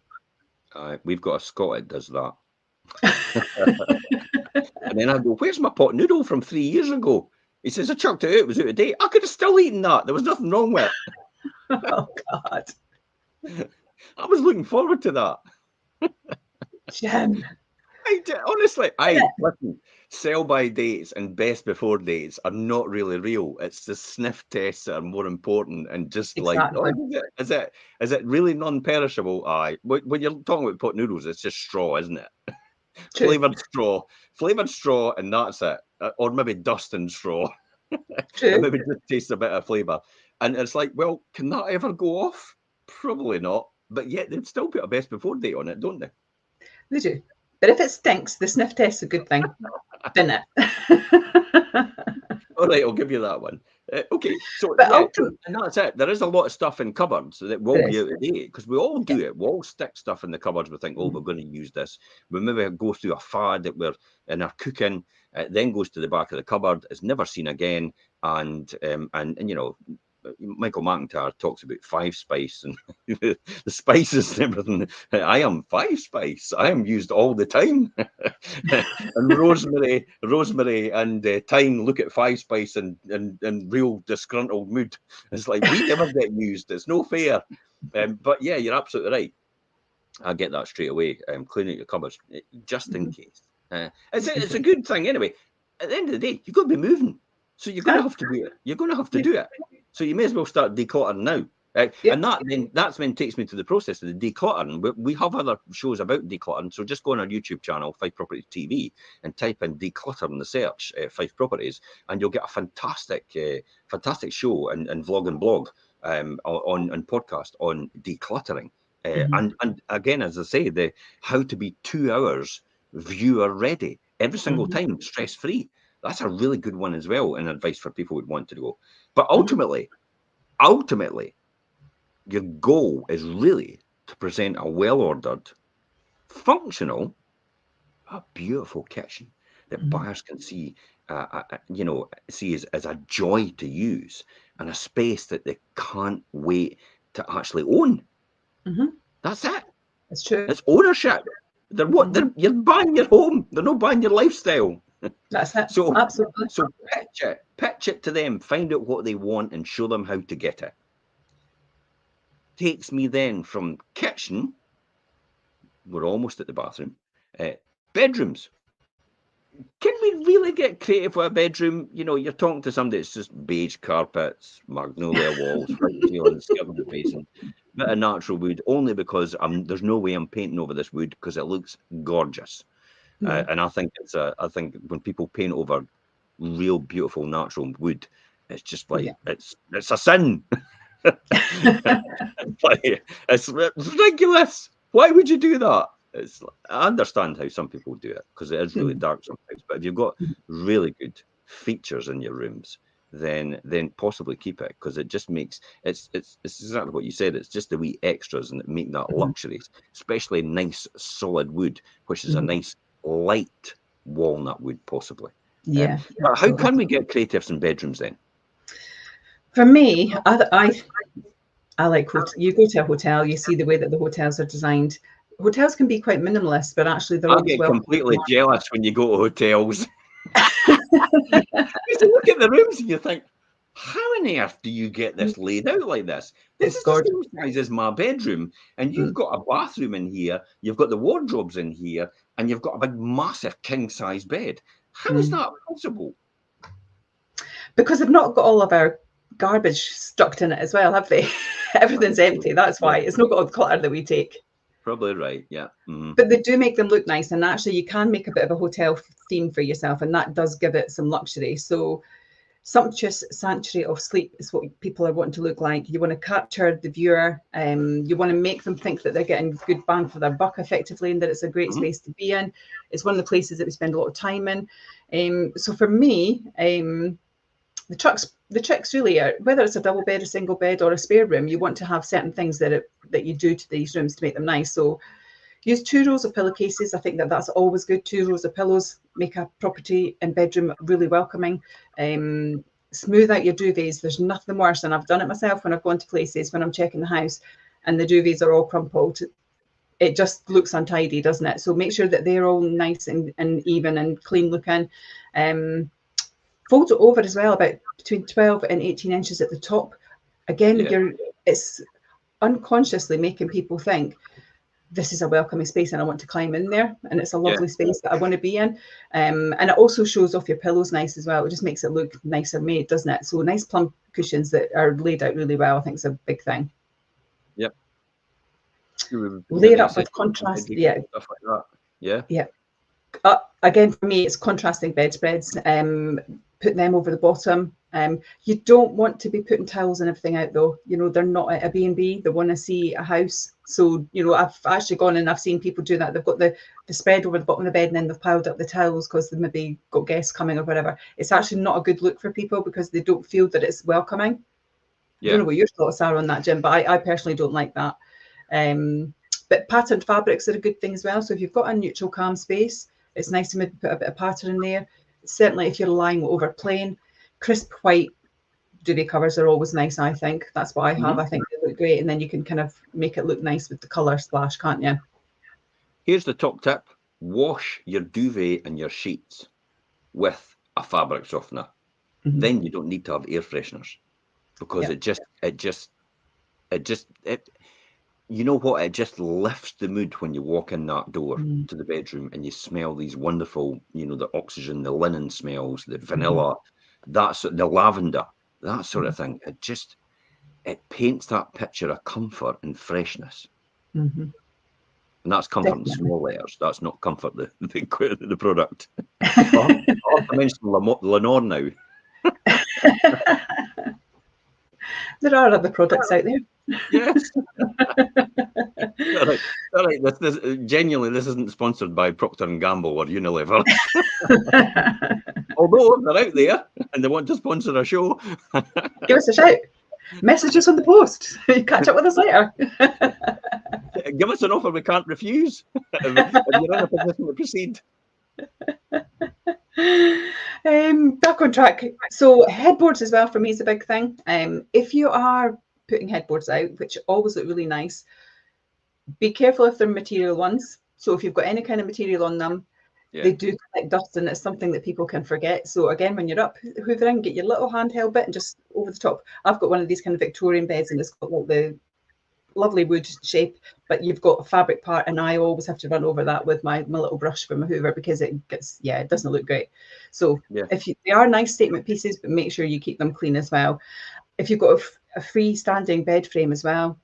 We've got a Scot that does that. And then I go, where's my pot noodle from 3 years ago? He says, I chucked it out, it was out of date. I could have still eaten that. There was nothing wrong with it. Oh, God. I was looking forward to that. Jim. Honestly, listen, sell by dates and best before dates are not really real. It's the sniff tests that are more important, and just Exactly. like, oh, is it really non-perishable? Aye. When you're talking about pot noodles, it's just straw, isn't it? Flavored straw, and that's it. Or maybe dust and straw. True. And maybe just taste a bit of flavour. And it's like, well, can that ever go off? Probably not. But yet they'd still put a best before date on it, don't they? They do. But if it stinks, the sniff test's a good thing, isn't it? All right, I'll give you that one. Okay, so and that's it. There is a lot of stuff in cupboards that will be out of date, because we all do it. We all stick stuff in the cupboards. We think, oh, we're going to use this. We maybe go through a fad that we're in our cooking, then goes to the back of the cupboard, is never seen again, and you know, Michael McIntosh talks about 5 spice and the spices and everything. I am 5 spice. I am used all the time. And rosemary and thyme look at 5 spice and real disgruntled mood. It's like, we never get used. It's no fair. But yeah, you're absolutely right. I get that straight away. Cleaning your cupboards just in case. It's a good thing anyway. At the end of the day, you've got to be moving, so you're going to have to do it. You're going to have to do it. So you may as well start decluttering now. And that's then takes me to the process of the decluttering. We have other shows about decluttering, so just go on our YouTube channel, Fife Properties TV, and type in declutter in the search, Fife Properties, and you'll get a fantastic show and vlog and blog on podcast on decluttering. And again, as I say, the how to be 2 hours viewer ready every single time, stress free. That's a really good one as well, and advice for people who would want to go. But ultimately, your goal is really to present a well-ordered, functional, a beautiful kitchen that buyers can see, see as a joy to use, and a space that they can't wait to actually own. That's it. That's true. It's ownership. You're buying your home. They're not buying your lifestyle. That's it. So absolutely. So pitch it to them. Find out what they want and show them how to get it. Takes me then from kitchen. We're almost at the bathroom. Bedrooms. Can we really get creative with a bedroom? You know, you're talking to somebody that's just beige carpets, magnolia walls, white ceilings, skirting basin, bit of natural wood, only because there's no way I'm painting over this wood because it looks gorgeous. And I think when people paint over real beautiful natural wood, it's just like it's a sin. It's ridiculous. Why would you do that? I understand how some people do it because it is really dark sometimes. But if you've got really good features in your rooms, then possibly keep it, because it just makes it's exactly what you said. It's just the wee extras and make that luxuries, especially nice solid wood, which is a nice light walnut wood possibly. But how can we get creatives in bedrooms then? For me, I like you go to a hotel, you see the way that the hotels are designed. Hotels can be quite minimalist, but actually they're I get completely jealous when you go to hotels. You look at the rooms and you think, how on earth do you get this laid out like this? This is the same size as my bedroom, and you've got a bathroom in here, you've got the wardrobes in here, and you've got a big, massive king-size bed. How is that possible? Because they've not got all of our garbage stuck in it as well, have they? Everything's empty. That's why it's not got all the clutter that we take. Probably right, yeah. But they do make them look nice, and actually you can make a bit of a hotel theme for yourself, and that does give it some luxury. So sumptuous sanctuary of sleep is what people are wanting to look like. You want to capture the viewer, you want to make them think that they're getting good bang for their buck effectively, and that it's a great space to be in. It's one of the places that we spend a lot of time in. So for me, the tricks really are, whether it's a double bed, a single bed, or a spare room, you want to have certain things that you do to these rooms to make them nice. So use 2 rows of pillowcases. I think that's always good. 2 rows of pillows make a property and bedroom really welcoming. Smooth out your duvets. There's nothing worse, and I've done it myself when I've gone to places when I'm checking the house and the duvets are all crumpled. It just looks untidy, doesn't it? So make sure that they're all nice and even and clean looking. Fold it over as well, about between 12 and 18 inches at the top. Again, it's unconsciously making people think this is a welcoming space and I want to climb in there, and it's a lovely space that I want to be in. And it also shows off your pillows nice as well. It just makes it look nicer made, doesn't it? So nice plump cushions that are laid out really well, I think is a big thing. Yep. Layer up with contrast. Stuff like that. Yeah. Again, for me, it's contrasting bedspreads. Put them over the bottom. You don't want to be putting towels and everything out though. They're not at a B&B. They want to see a house. So, I've actually gone and I've seen people do that. They've got the spread over the bottom of the bed and then they've piled up the towels because they've maybe got guests coming or whatever. It's actually not a good look for people because they don't feel that it's welcoming. I don't know what your thoughts are on that, Jim, but I personally don't like that. But patterned fabrics are a good thing as well. So if you've got a neutral calm space, it's nice to maybe put a bit of pattern in there. Certainly if you're lying over plain, crisp white duvet covers are always nice, I think. That's what I have. I think they look great. And then you can kind of make it look nice with the colour splash, can't you? Here's the top tip. Wash your duvet and your sheets with a fabric softener. Then you don't need to have air fresheners because it just you know what? It just lifts the mood when you walk in that door to the bedroom and you smell these wonderful, the oxygen, the linen smells, the vanilla, the lavender, that sort of thing. It paints that picture of comfort and freshness. And that's comfort in small letters. That's not comfort, the product. I'll have to mention Lenore now. There are other products out there. Yes. All right. Genuinely, this isn't sponsored by Procter & Gamble or Unilever. Although they're out there and they want to sponsor a show. Give us a shout. Message us on the post. Catch up with us later. Give us an offer we can't refuse if you're in a position to proceed. Back on track. So headboards as well for me is a big thing. If you are putting headboards out, which always look really nice, be careful if they're material ones. So if you've got any kind of material on them, they do collect dust, and it's something that people can forget. So again, when you're up hoovering, get your little handheld bit and just over the top. I've got one of these kind of Victorian beds and it's got like the lovely wood shape, but you've got a fabric part, and I always have to run over that with my little brush from a hoover because it doesn't look great. So they are nice statement pieces, but make sure you keep them clean as well. If you've got a freestanding bed frame as well,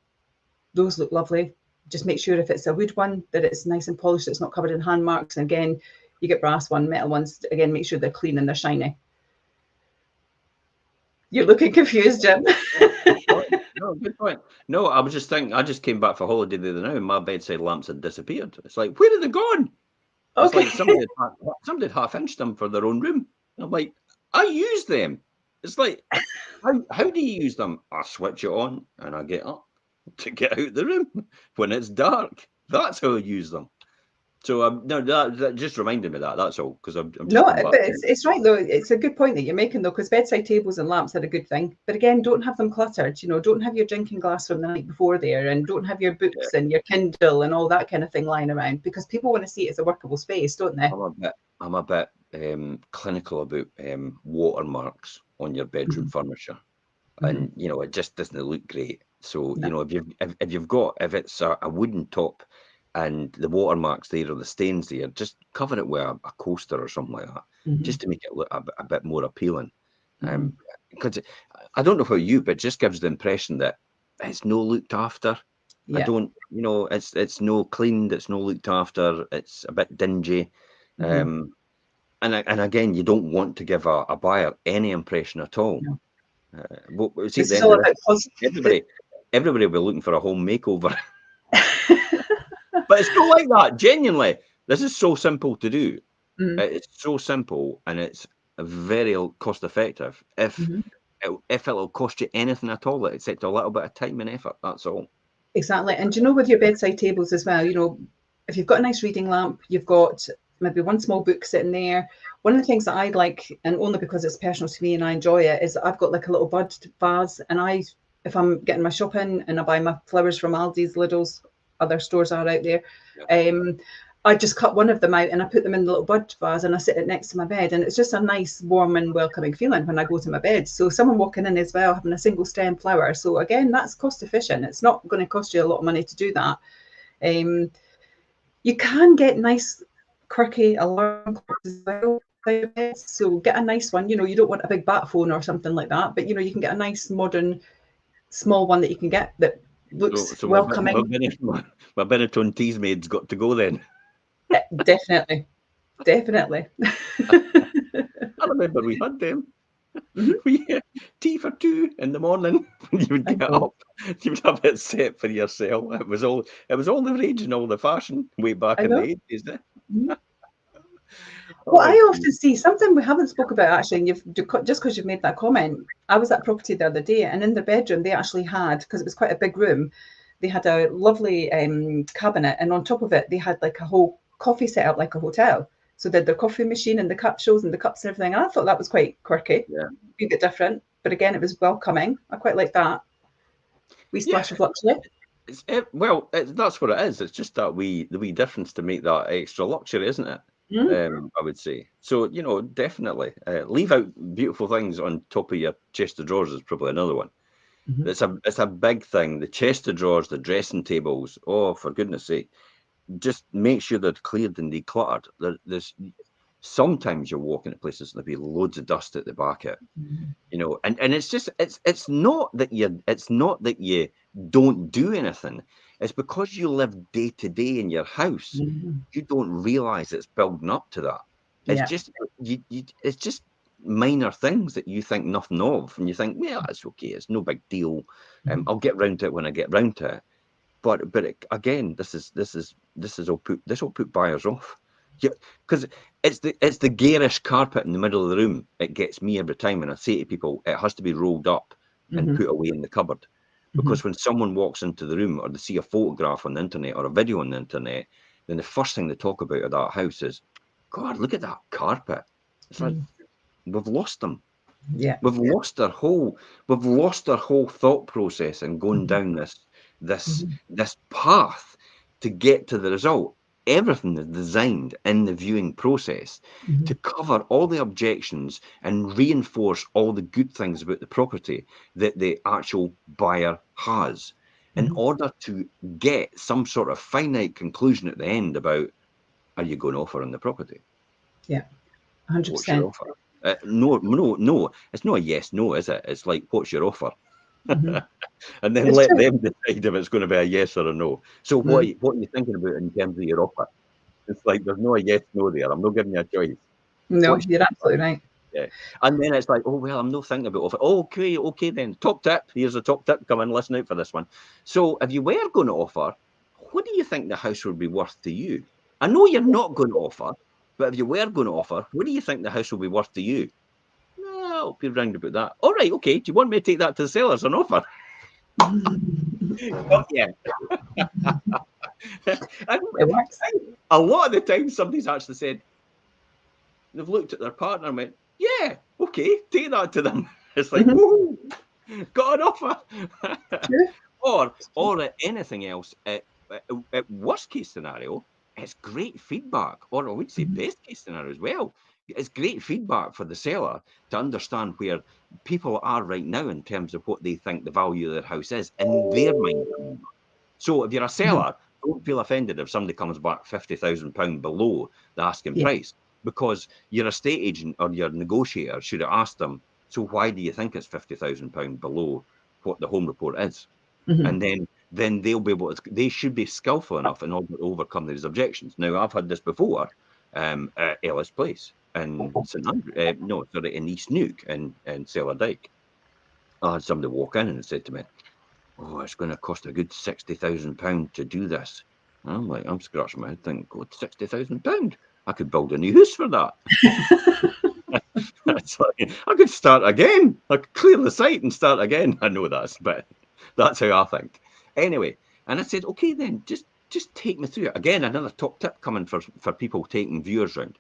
those look lovely. Just make sure if it's a wood one that it's nice and polished, it's not covered in hand marks. And again, you get brass one, metal ones, again, make sure they're clean and they're shiny. You're looking confused, Jim. No, good point. No, I was just thinking, I just came back for holiday the other night and my bedside lamps had disappeared. It's like, where are they gone? It's like somebody had half-inched them for their own room. I'm like, I use them. It's like, how do you use them? I switch it on and I get up to get out the room when it's dark. That's how I use them. So no, that just reminded me of that. That's all, because I'm just but it's right though. It's a good point that you're making though, because bedside tables and lamps are a good thing. But again, don't have them cluttered. Don't have your drinking glass from the night before there, and don't have your books and your Kindle and all that kind of thing lying around, because people want to see it as a workable space, don't they? I'm a bit clinical about watermarks on your bedroom furniture, and it just doesn't look great. So if it's a wooden top and the watermarks there or the stains there, just cover it with a coaster or something like that, just to make it look a bit more appealing. Because I don't know how you, but it just gives the impression that it's no looked after. I don't, it's no cleaned, it's no looked after, it's a bit dingy. And again, you don't want to give a buyer any impression at all. Everybody will be looking for a home makeover. But it's not like that. Genuinely, this is so simple to do. Mm. It's so simple and it's very cost effective. Mhm. If it'll cost you anything at all, except a little bit of time and effort, that's all. Exactly. And do you know, with your bedside tables as well, you know, if you've got a nice reading lamp, you've got maybe one small book sitting there. One of the things that I like, and only because it's personal to me and I enjoy it, is I've got like a little bud vase. And if I'm getting my shopping and I buy my flowers from Aldi's, Lidl's, other stores are out there, Yeah. I just cut one of them out and I put them in the little bud vase and I sit it next to my bed. And it's just a nice, warm and welcoming feeling when I go to my bed. So someone walking in as well, having a single stem flower. So again, that's cost efficient. It's not going to cost you a lot of money to do that. You can get nice, quirky alarm clocks as well. So get a nice one. You know, you don't want a big bat phone or something like that, but you know, you can get a nice modern small one that you can get that looks So welcoming. my Benetton Teasmaid's got to go then. Definitely, definitely. I remember we had them. Mhm. We tea for two in the morning when you would I get know. up. You would have it set for yourself. It was all the rage and all the fashion way back I in the know. 80s. Mhm. What I Oh, often see, something we haven't spoke about actually, and just because you've made that comment, I was at property the other day, and in their bedroom they actually had, because it was quite a big room, they had a lovely cabinet, and on top of it they had like a whole coffee set up like a hotel. So they had their coffee machine and the capsules and the cups and everything. And I thought that was quite quirky, yeah. a bit different, but again, it was welcoming. I quite like that. Wee Yeah. splash of luxury. That's what it is. It's just the wee difference to make that extra luxury, isn't it? Mm, I would say. So, definitely leave out beautiful things on top of your chest of drawers is probably another one. mhm, It's a big thing. The chest of drawers, the dressing tables. Oh, for goodness sake, just make sure they're cleared and decluttered. There's sometimes you're walking at places and there'll be loads of dust at the back of it. mhm, And it's just it's not that you don't do anything. It's because you live day to day in your house, mhm. you don't realize it's building up to that. It's Yeah. just it's just minor things that you think nothing of, and you think, well, that's okay, it's no big deal. Mhm, I'll get round to it when I get round to it. But again, this will put buyers off. Yeah, because it's the garish carpet in the middle of the room. It gets me every time, and I say to people, it has to be rolled up and mhm, put away in the cupboard. mhm. Because when someone walks into the room or they see a photograph on the internet or a video on the internet, then the first thing they talk about at that house is, God, look at that carpet. It's like Mm. we've lost them. Yeah. We've lost our whole thought process and going Mhm, down this mhm, this path to get to the result. Everything is designed in the viewing process to mhm, cover all the objections and reinforce all the good things about the property that the actual buyer has in mhm. order to get some sort of finite conclusion at the end about, are you going to offer on the property? Yeah. What's your 100%. offer? No, no, no. It's not a yes, no, is it? It's like, what's your offer? Mhm. And then It's let true. them decide if it's going to be a yes or a no. So Mm. what are you thinking about in terms of your offer? It's like there's no a yes, no there. I'm not giving you a choice. No, What's you're absolutely right. yeah. And then it's like, oh well, I'm not thinking about offer. Oh, okay then. Top tip. Here's a top tip. Come in, listen out for this one. So if you were going to offer, what do you think the house would be worth to you? I know you're not going to offer, but if you were going to offer, what do you think the house will be worth to you? No, I'll be round about that. All right, okay. Do you want me to take that to the seller as an offer? Oh, yeah. And It works. a lot of the time, somebody's actually said, they've looked at their partner and went, yeah, okay, take that to them. It's like, Mhm. woohoo, got an offer. True. or anything else. At worst case scenario, it's great feedback, or I would say Mhm. best case scenario as well. It's great feedback for the seller to understand where people are right now in terms of what they think the value of their house is in their mind. So if you're a Mhm. seller, don't feel offended if somebody comes back £50,000 below the asking Yeah. price, because your estate agent or your negotiator should have asked them, so why do you think it's £50,000 below what the home report is? Mhm. And then they'll be able to, they should be skillful enough in order to overcome these objections. Now, I've had this before at Ellis Place in St Andrew, no, sorry, in East Neuk in Cellardyke. I had somebody walk in and said to me, oh, it's going to cost a good £60,000 to do this. And I'm like, I'm scratching my head thinking, God, £60,000? I could build a new house for that. It's like, I could start again. I could clear the site and start again. I know but that's how I think. Anyway, and I said, okay, then just take me through it. Again, another top tip coming for people taking viewers round.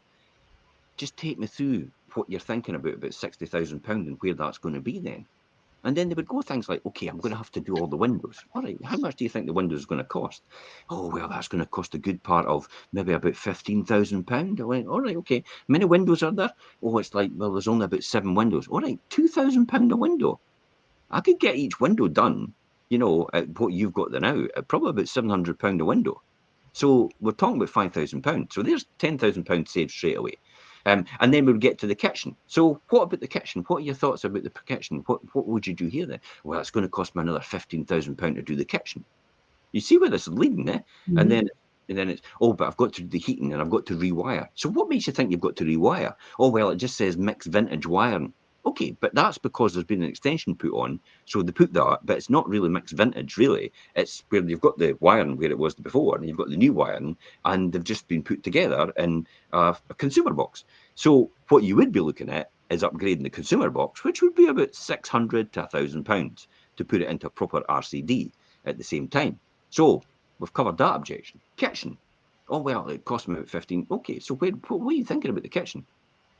Just take me through what you're thinking about £60,000 and where that's going to be then. And then they would go things like, okay, I'm going to have to do all the windows. All right, how much do you think the windows is going to cost? Oh, well, that's going to cost a good part of maybe about £15,000. I went, all right, okay. How many windows are there? Oh, it's like, well, there's only about 7 windows. All right, £2,000 a window. I could get each window done, at what you've got there now, at probably about £700 a window. So we're talking about £5,000. So there's £10,000 saved straight away. And then we'll get to the kitchen. So what about the kitchen? What are your thoughts about the kitchen? What would you do here then? Well, it's going to cost me another £15,000 to do the kitchen. You see where this is leading, eh? Mm-hmm. And then it's, oh, but I've got to do the heating and I've got to rewire. So what makes you think you've got to rewire? Oh, well, it just says mixed vintage wiring. Okay, but that's because there's been an extension put on. So they put that, but it's not really mixed vintage, really. It's where you've got the wiring where it was before, and you've got the new wiring, and they've just been put together in a consumer box. So what you would be looking at is upgrading the consumer box, which would be about £600 to £1,000 to put it into a proper RCD at the same time. So we've covered that objection. Kitchen. Oh, well, it cost me about 15. Okay, so what are you thinking about the kitchen?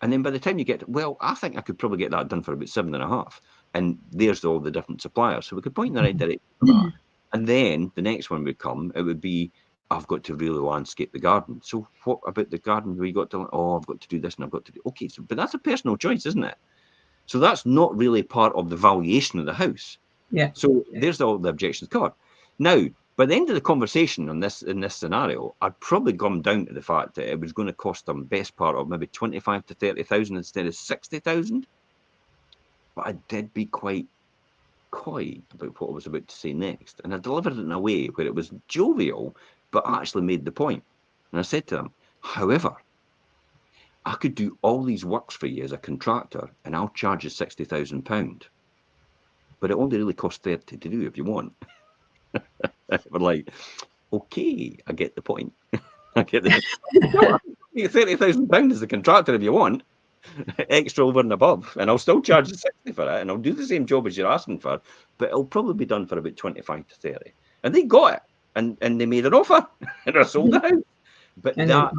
And then by the time you get, well, I think I could probably get that done for about 7.5. And there's all the different suppliers. So we could point in the right direction for that. And then the next one would come, it would be, I've got to really landscape the garden. So what about the garden? I've got to do this and I've got to do, okay, so, but that's a personal choice, isn't it? So that's not really part of the valuation of the house. Yeah. So there's all the objections covered. Now, by the end of the conversation in this scenario, I'd probably come down to the fact that it was going to cost them best part of maybe 25 to 30,000 instead of 60,000. But I did be quite coy about what I was about to say next, and I delivered it in a way where it was jovial, but actually made the point. And I said to them, however, I could do all these works for you as a contractor, and I'll charge you £60,000, but it only really costs 30 to do if you want. We're like, okay, I get the point. I get the £30,000 as a contractor if you want, extra over and above, and I'll still charge you 60 for it, and I'll do the same job as you're asking for, but it'll probably be done for about 25 to 30. And they got it, and they made an offer, and I sold the house. But that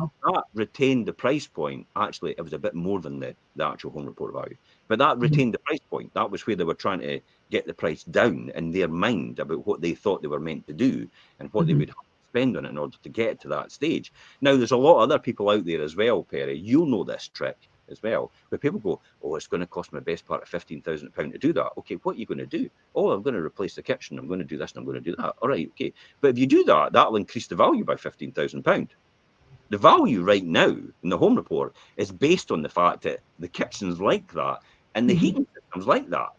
retained the price point. Actually, it was a bit more than the actual home report value, but that retained the price point. That was where they were trying to get the price down in their mind about what they thought they were meant to do and what they would have to spend on it in order to get to that stage. Now, there's a lot of other people out there as well, Perry. You'll know this trick as well, where people go, oh, it's going to cost me best part of £15,000 to do that. Okay, what are you going to do? Oh, I'm going to replace the kitchen. I'm going to do this and I'm going to do that. All right, okay. But if you do that, that'll increase the value by £15,000. The value right now in the home report is based on the fact that the kitchen's like that and the heating system's like that.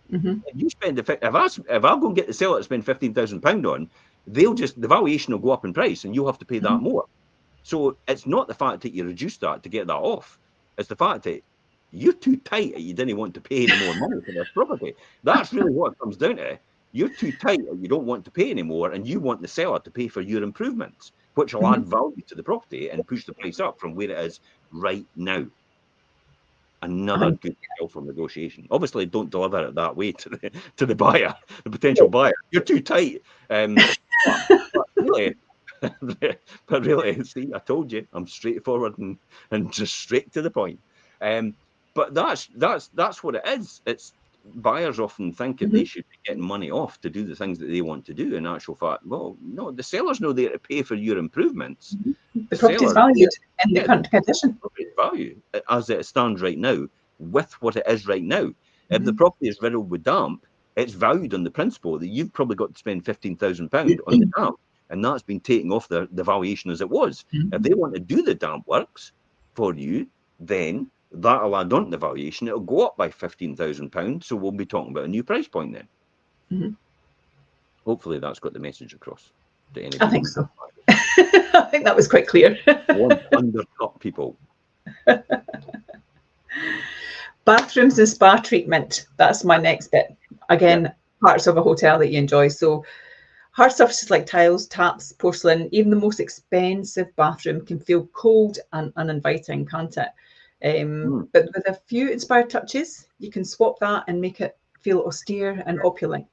If you spend if I go and get the seller to spend £15,000 on, the valuation will go up in price and you'll have to pay that more. So it's not the fact that you reduce that to get that off. It's the fact that you're too tight that you didn't want to pay any more money for this property. That's really what it comes down to. You're too tight or you don't want to pay anymore and you want the seller to pay for your improvements, which will add value to the property and push the price up from where it is right now. Another good skill for negotiation. Obviously, don't deliver it that way to the buyer, the potential buyer. You're too tight. But really, see, I told you, I'm straightforward and just straight to the point. But that's what it is. It's buyers often think that they should be getting money off to do the things that they want to do. In actual fact, well, no, the seller's not there to pay for your improvements. The property is valued in the current condition. Value as it stands right now, with what it is right now. If the property is riddled with damp, it's valued on the principle that you've probably got to spend £15,000 on the damp, and that's been taken off the valuation as it was. If they want to do the damp works for you, then that'll add on to the valuation. It'll go up by £15,000. So we'll be talking about a new price point then. Hopefully that's got the message across to anybody. I think so. I think that was quite clear. Won't undercut people. Bathrooms and spa treatment. That's my next bit. Again, parts of a hotel that you enjoy. So Hard surfaces like tiles, taps, porcelain, even the most expensive bathroom can feel cold and uninviting, can't it? But with a few inspired touches, you can swap that and make it feel austere and opulent.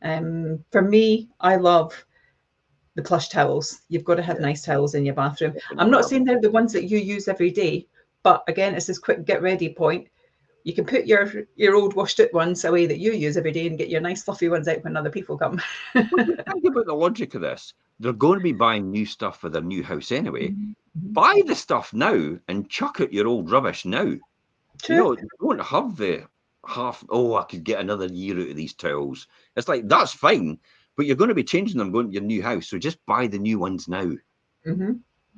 For me, I love the plush towels. You've got to have nice towels in your bathroom. I'm not saying they're the ones that you use every day, but again, it's this quick get ready point. You can put your old washed out ones away that you use every day and get your nice fluffy ones out when other people come. Well, you think about the logic of this. They're going to be buying new stuff for their new house anyway. Buy the stuff now and chuck out your old rubbish now. True. You don't have the half, I could get another year out of these towels. It's like, that's fine, but you're going to be changing them going to your new house. So just buy the new ones now.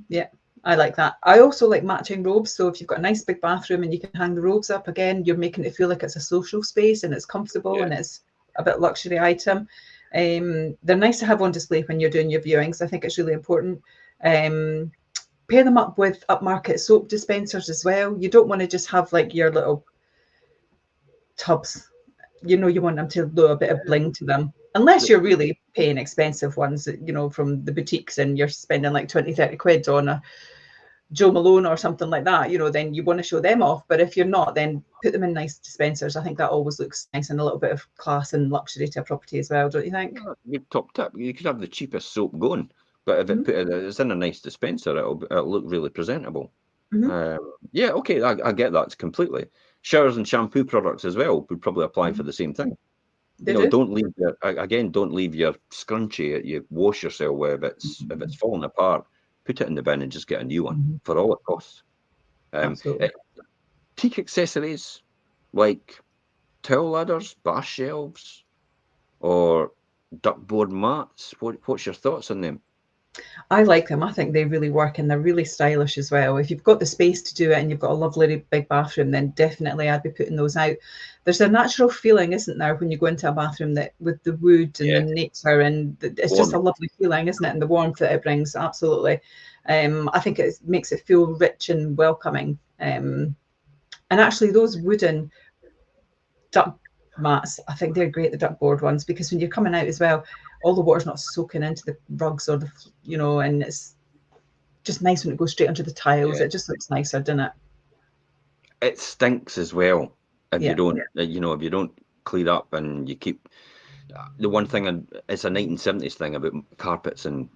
Yeah, I like that. I also like matching robes. So if you've got a nice big bathroom and you can hang the robes up, again, you're making it feel like it's a social space and it's comfortable and it's a bit luxury item. They're nice to have on display when you're doing your viewings. I think it's really important. Pair them up with upmarket soap dispensers as well. You don't want to just have like your little tubs. You want them to do a bit of bling to them. Unless you're really paying expensive ones, from the boutiques and you're spending like 20, 30 quid on a Joe Malone or something like that, then you want to show them off. But if you're not, then put them in nice dispensers. I think that always looks nice and a little bit of class and luxury to a property as well, don't you think? Good top tip. You could have the cheapest soap going, but if it's in a nice dispenser, it'll look really presentable. Okay, I get that completely. Showers and shampoo products as well would probably apply for the same thing. Don't leave your scrunchie that you wash yourself with if it's falling apart. Put it in the bin and just get a new one for all it costs. Absolutely. Teak accessories like towel ladders, bath shelves, or duckboard mats. What's your thoughts on them? I like them. I think they really work and they're really stylish as well. If you've got the space to do it and you've got a lovely big bathroom, then definitely I'd be putting those out. There's a natural feeling, isn't there, when you go into a bathroom that with the wood and the nature, and it's just a lovely feeling, isn't it? And the warmth that it brings, absolutely. I think it makes it feel rich and welcoming. And actually, those wooden duck mats, I think they're great, the duckboard ones, because when you're coming out as well, all the water's not soaking into the rugs or and it's just nice when it goes straight onto the tiles. It just looks nicer, doesn't it? It stinks as well if you don't, if you don't clean up and you keep. The one thing, it's a 1970s thing about carpets and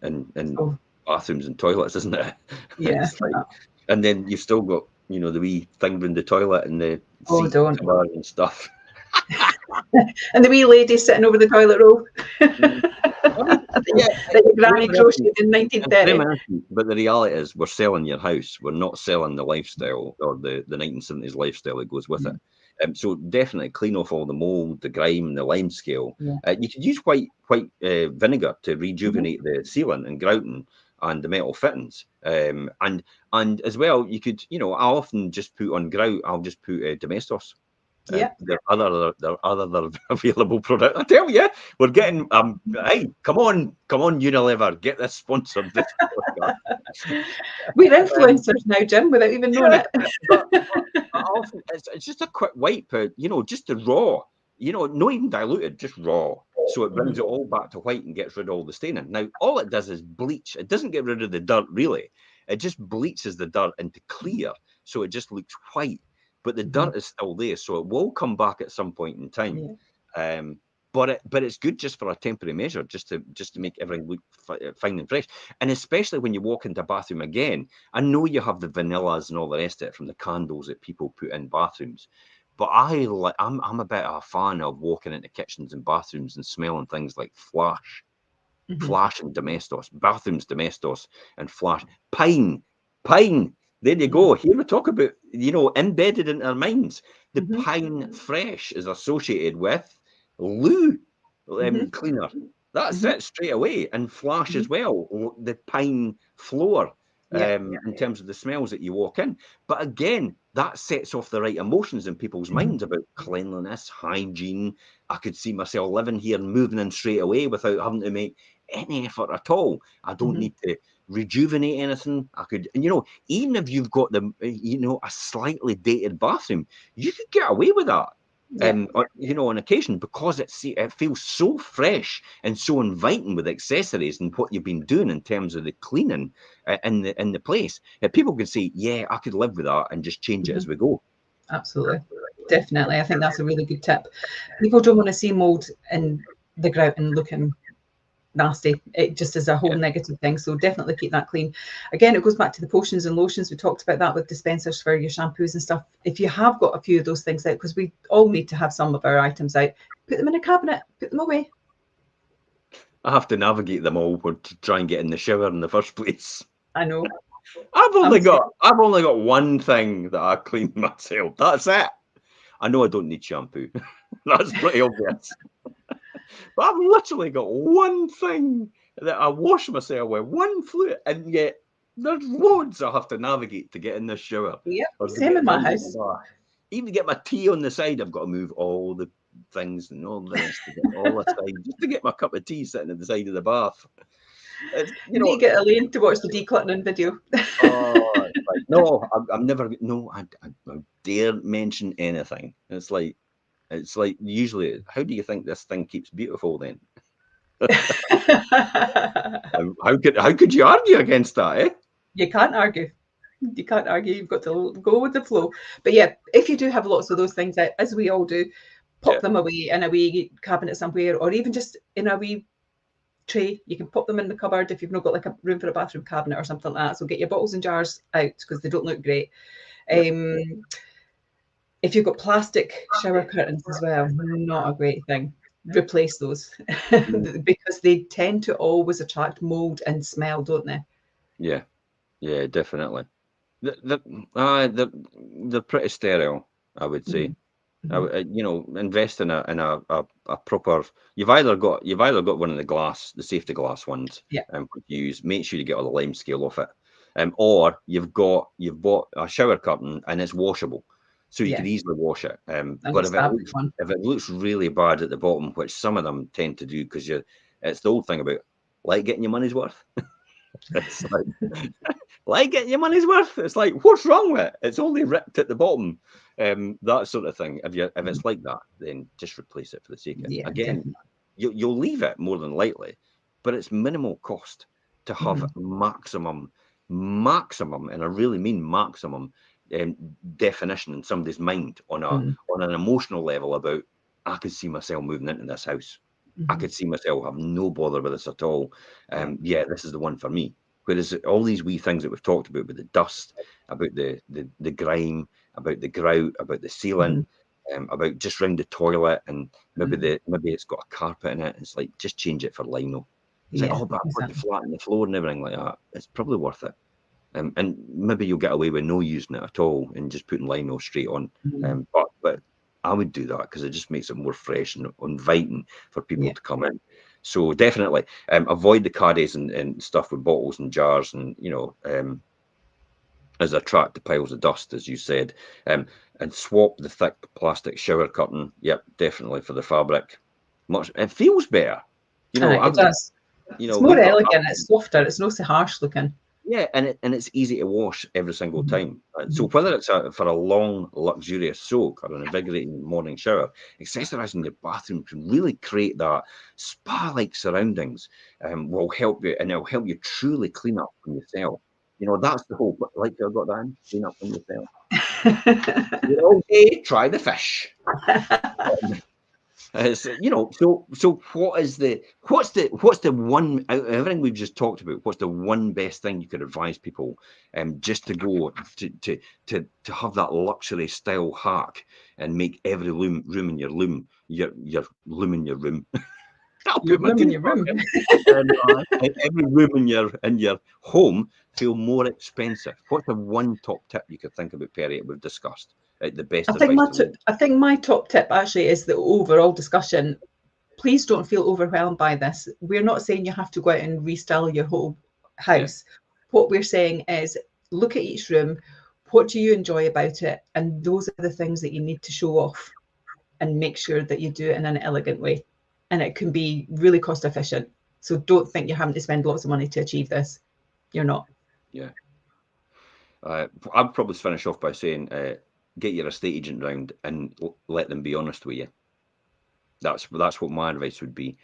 bathrooms and toilets, isn't it? Yeah. And then you've still got, the wee thing in the toilet and the seat and stuff. And the wee lady sitting over the toilet roll. That your granny crocheted in 1930. But the reality is, we're selling your house. We're not selling the lifestyle or the 1970s lifestyle that goes with it. So definitely clean off all the mold, the grime, the lime scale. You could use white vinegar to rejuvenate the sealant and grouting and the metal fittings. And as well, you could, I often just put on grout, I'll just put Domestos. There are other available products. I tell you, we're getting. Hey, come on, Unilever, get this sponsored. We're influencers now, Jim, without even knowing it. But often it's just a quick wipe. Just the raw. Not even diluted, just raw. So it brings it all back to white and gets rid of all the staining. Now, all it does is bleach. It doesn't get rid of the dirt, really. It just bleaches the dirt into clear, so it just looks white. But the dirt is still there, so it will come back at some point in time. But it's good just for a temporary measure, just to make everything look fine and fresh. And especially when you walk into a bathroom again, I know you have the vanillas and all the rest of it from the candles that people put in bathrooms. But I'm a bit of a fan of walking into kitchens and bathrooms and smelling things like Flash and Domestos, bathrooms Domestos and Flash, pine. There you go. Here we talk about, embedded in our minds. The pine fresh is associated with loo cleaner. That's it straight away. And Flash as well, the pine floor in terms of the smells that you walk in. But again, that sets off the right emotions in people's minds about cleanliness, hygiene. I could see myself living here and moving in straight away without having to make any effort at all. I don't need to rejuvenate anything. I could, even if you've got a slightly dated bathroom, you could get away with that. on occasion, because it feels so fresh and so inviting with accessories and what you've been doing in terms of the cleaning in the place. People can say, yeah, I could live with that, and just change it as we go. Absolutely. Definitely. I think that's a really good tip. People don't want to see mold in the grout and looking nasty. It just is a whole negative thing. So definitely keep that clean. Again, it goes back to the potions and lotions. We talked about that with dispensers for your shampoos and stuff. If you have got a few of those things out, because we all need to have some of our items out, put them in a cabinet, put them away. I have to navigate them all to try and get in the shower in the first place. I know. I've only got one thing that I clean myself. That's it. I know I don't need shampoo. That's pretty obvious. But I've literally got one thing that I wash myself with, one fluid, and yet there's loads I have to navigate to get in this shower. Yep, same in my house. Even to get my tea on the side, I've got to move all the things and all the rest of it, all aside, just to get my cup of tea sitting at the side of the bath. You need to get Elaine to watch the decluttering video. Oh, like, no, I'm never. No, I dare mention anything. It's like usually, how do you think this thing keeps beautiful then? How could you argue against that, eh? You can't argue. You can't argue. You've got to go with the flow. But yeah, if you do have lots of those things out, as we all do, pop them away in a wee cabinet somewhere, or even just in a wee tray. You can pop them in the cupboard if you've not got like a room for a bathroom cabinet or something like that. So get your bottles and jars out because they don't look great. If you've got plastic shower curtains as well, not a great thing. Replace those because they tend to always attract mold and smell, don't they? Yeah, definitely. They're pretty sterile, I would say. Invest in a proper. You've either got one of the safety glass ones, use. Make sure you get all the lime scale off it, or you've bought a shower curtain and it's washable, so you could easily wash it. But if it looks really bad at the bottom, which some of them tend to do, because it's the old thing about like getting your money's worth. It's like getting your money's worth. It's like, what's wrong with it? It's only ripped at the bottom. That sort of thing. If it's like that, then just replace it for the sake of it. Again, you'll leave it more than likely, but it's minimal cost to have maximum, and I really mean maximum definition in somebody's mind on an emotional level about, I could see myself moving into this house. I could see myself having no bother with this at all. This is the one for me. Whereas all these wee things that we've talked about, with the dust, about the grime, about the grout, about the ceiling, about just round the toilet, and maybe it's got a carpet in it. It's like, just change it for lino. It's like, but I've got to flatten the floor and everything like that. It's probably worth it. And maybe you'll get away with no using it at all and just putting lino straight on. But I would do that because it just makes it more fresh and inviting for people to come in. So definitely avoid the caddies and stuff with bottles and jars, and as attract the piles of dust, as you said, and swap the thick plastic shower curtain. Yep, definitely, for the fabric. It feels better. It does. It's more elegant. It's softer. It's not so harsh looking. Yeah, and it's easy to wash every single time. So whether it's for a long, luxurious soak or an invigorating morning shower, accessorizing your bathroom can really create that spa-like surroundings. Will help you, and it'll help you truly clean up from yourself. That's the whole. Like I got that in, clean up from yourself. Okay, try the fish. So what's the one, everything we've just talked about, what's the one best thing you could advise people just to go to have that luxury style hack and make every room in your room your room in your room. Your room in your room. Every room in your home feel more expensive. What's the one top tip you could think about, Perry, that we've discussed? The best I think my top tip actually is the overall discussion. Please don't feel overwhelmed by this. We're not saying you have to go out and restyle your whole house. What we're saying is, look at each room. What do you enjoy about it? And those are the things that you need to show off, and make sure that you do it in an elegant way. And it can be really cost efficient. So don't think you're having to spend lots of money to achieve this. You're not. Yeah. I'd probably finish off by saying, get your estate agent round and let them be honest with you. That's what my advice would be.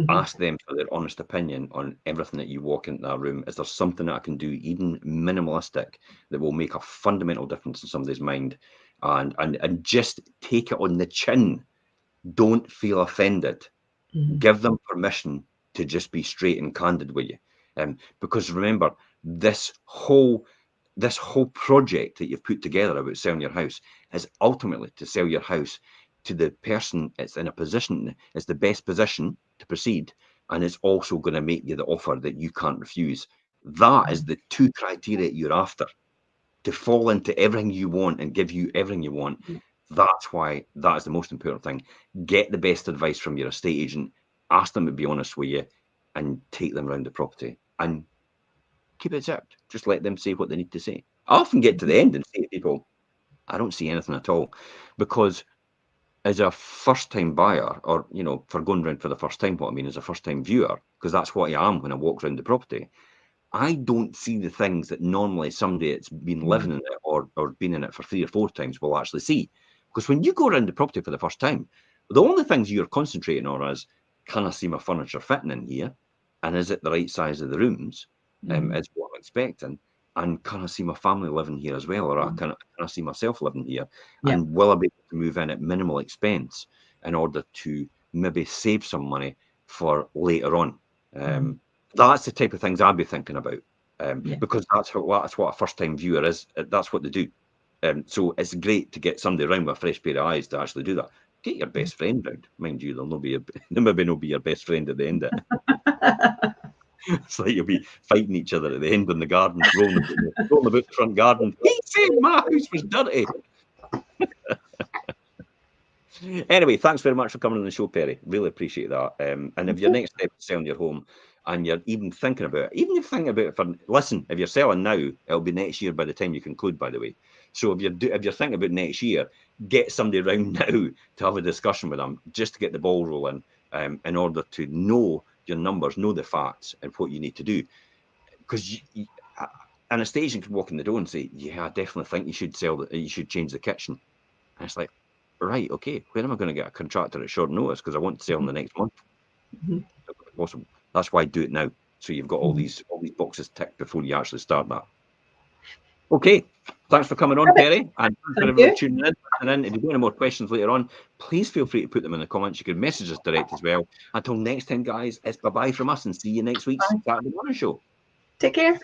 Ask them for their honest opinion on everything that you walk into that room. Is there something that I can do, even minimalistic, that will make a fundamental difference in somebody's mind? And just take it on the chin. Don't feel offended. Give them permission to just be straight and candid with you. Because remember, this whole project that you've put together about selling your house is ultimately to sell your house to the person that's in a position, it's the best position to proceed, and it's also going to make you the offer that you can't refuse. That is the two criteria you're after, to fall into everything you want and give you everything you want. That's why that is the most important thing. Get the best advice from your estate agent, ask them to be honest with you, and take them around the property. And keep it zipped. Just let them say what they need to say. I often get to the end and say to people, I don't see anything at all. Because as a first-time buyer, or, for going round for the first time, what I mean as a first-time viewer, because that's what I am when I walk around the property, I don't see the things that normally somebody that's been living in it or been in it for 3 or 4 times will actually see. Because when you go around the property for the first time, the only things you're concentrating on is, can I see my furniture fitting in here? And is it the right size of the rooms? Is what I'm expecting. And can I see my family living here as well? Or can I see myself living here? And will I be able to move in at minimal expense in order to maybe save some money for later on? That's the type of things I'd be thinking about, because that's what a first-time viewer is. That's what they do. So it's great to get somebody around with a fresh pair of eyes to actually do that. Get your best friend round. Mind you, there maybe not be your best friend at the end of it. It's like you'll be fighting each other at the end in the garden, rolling about the front garden. He said my house was dirty. Anyway, thanks very much for coming on the show, Perry. Really appreciate that. And if your next step is selling your home, and you're even thinking about it, if you're thinking about it listen, if you're selling now, it'll be next year by the time you conclude, by the way. So if you're thinking about next year, get somebody around now to have a discussion with them, just to get the ball rolling, in order to know your numbers, know the facts, and what you need to do. Because an estate agent can walk in the door and say, yeah, I definitely think you should change the kitchen. And it's like, right, okay, when am I going to get a contractor at short notice? Because I want to sell in the next month. Possible. That's why I do it now. So you've got all these boxes ticked before you actually start that. Okay, thanks for coming on, Perry, and thanks for everybody tuning in. And if you've got any more questions later on, please feel free to put them in the comments. You can message us direct as well. Until next time, guys, it's bye-bye from us, and see you next week's Saturday Morning Show. Take care.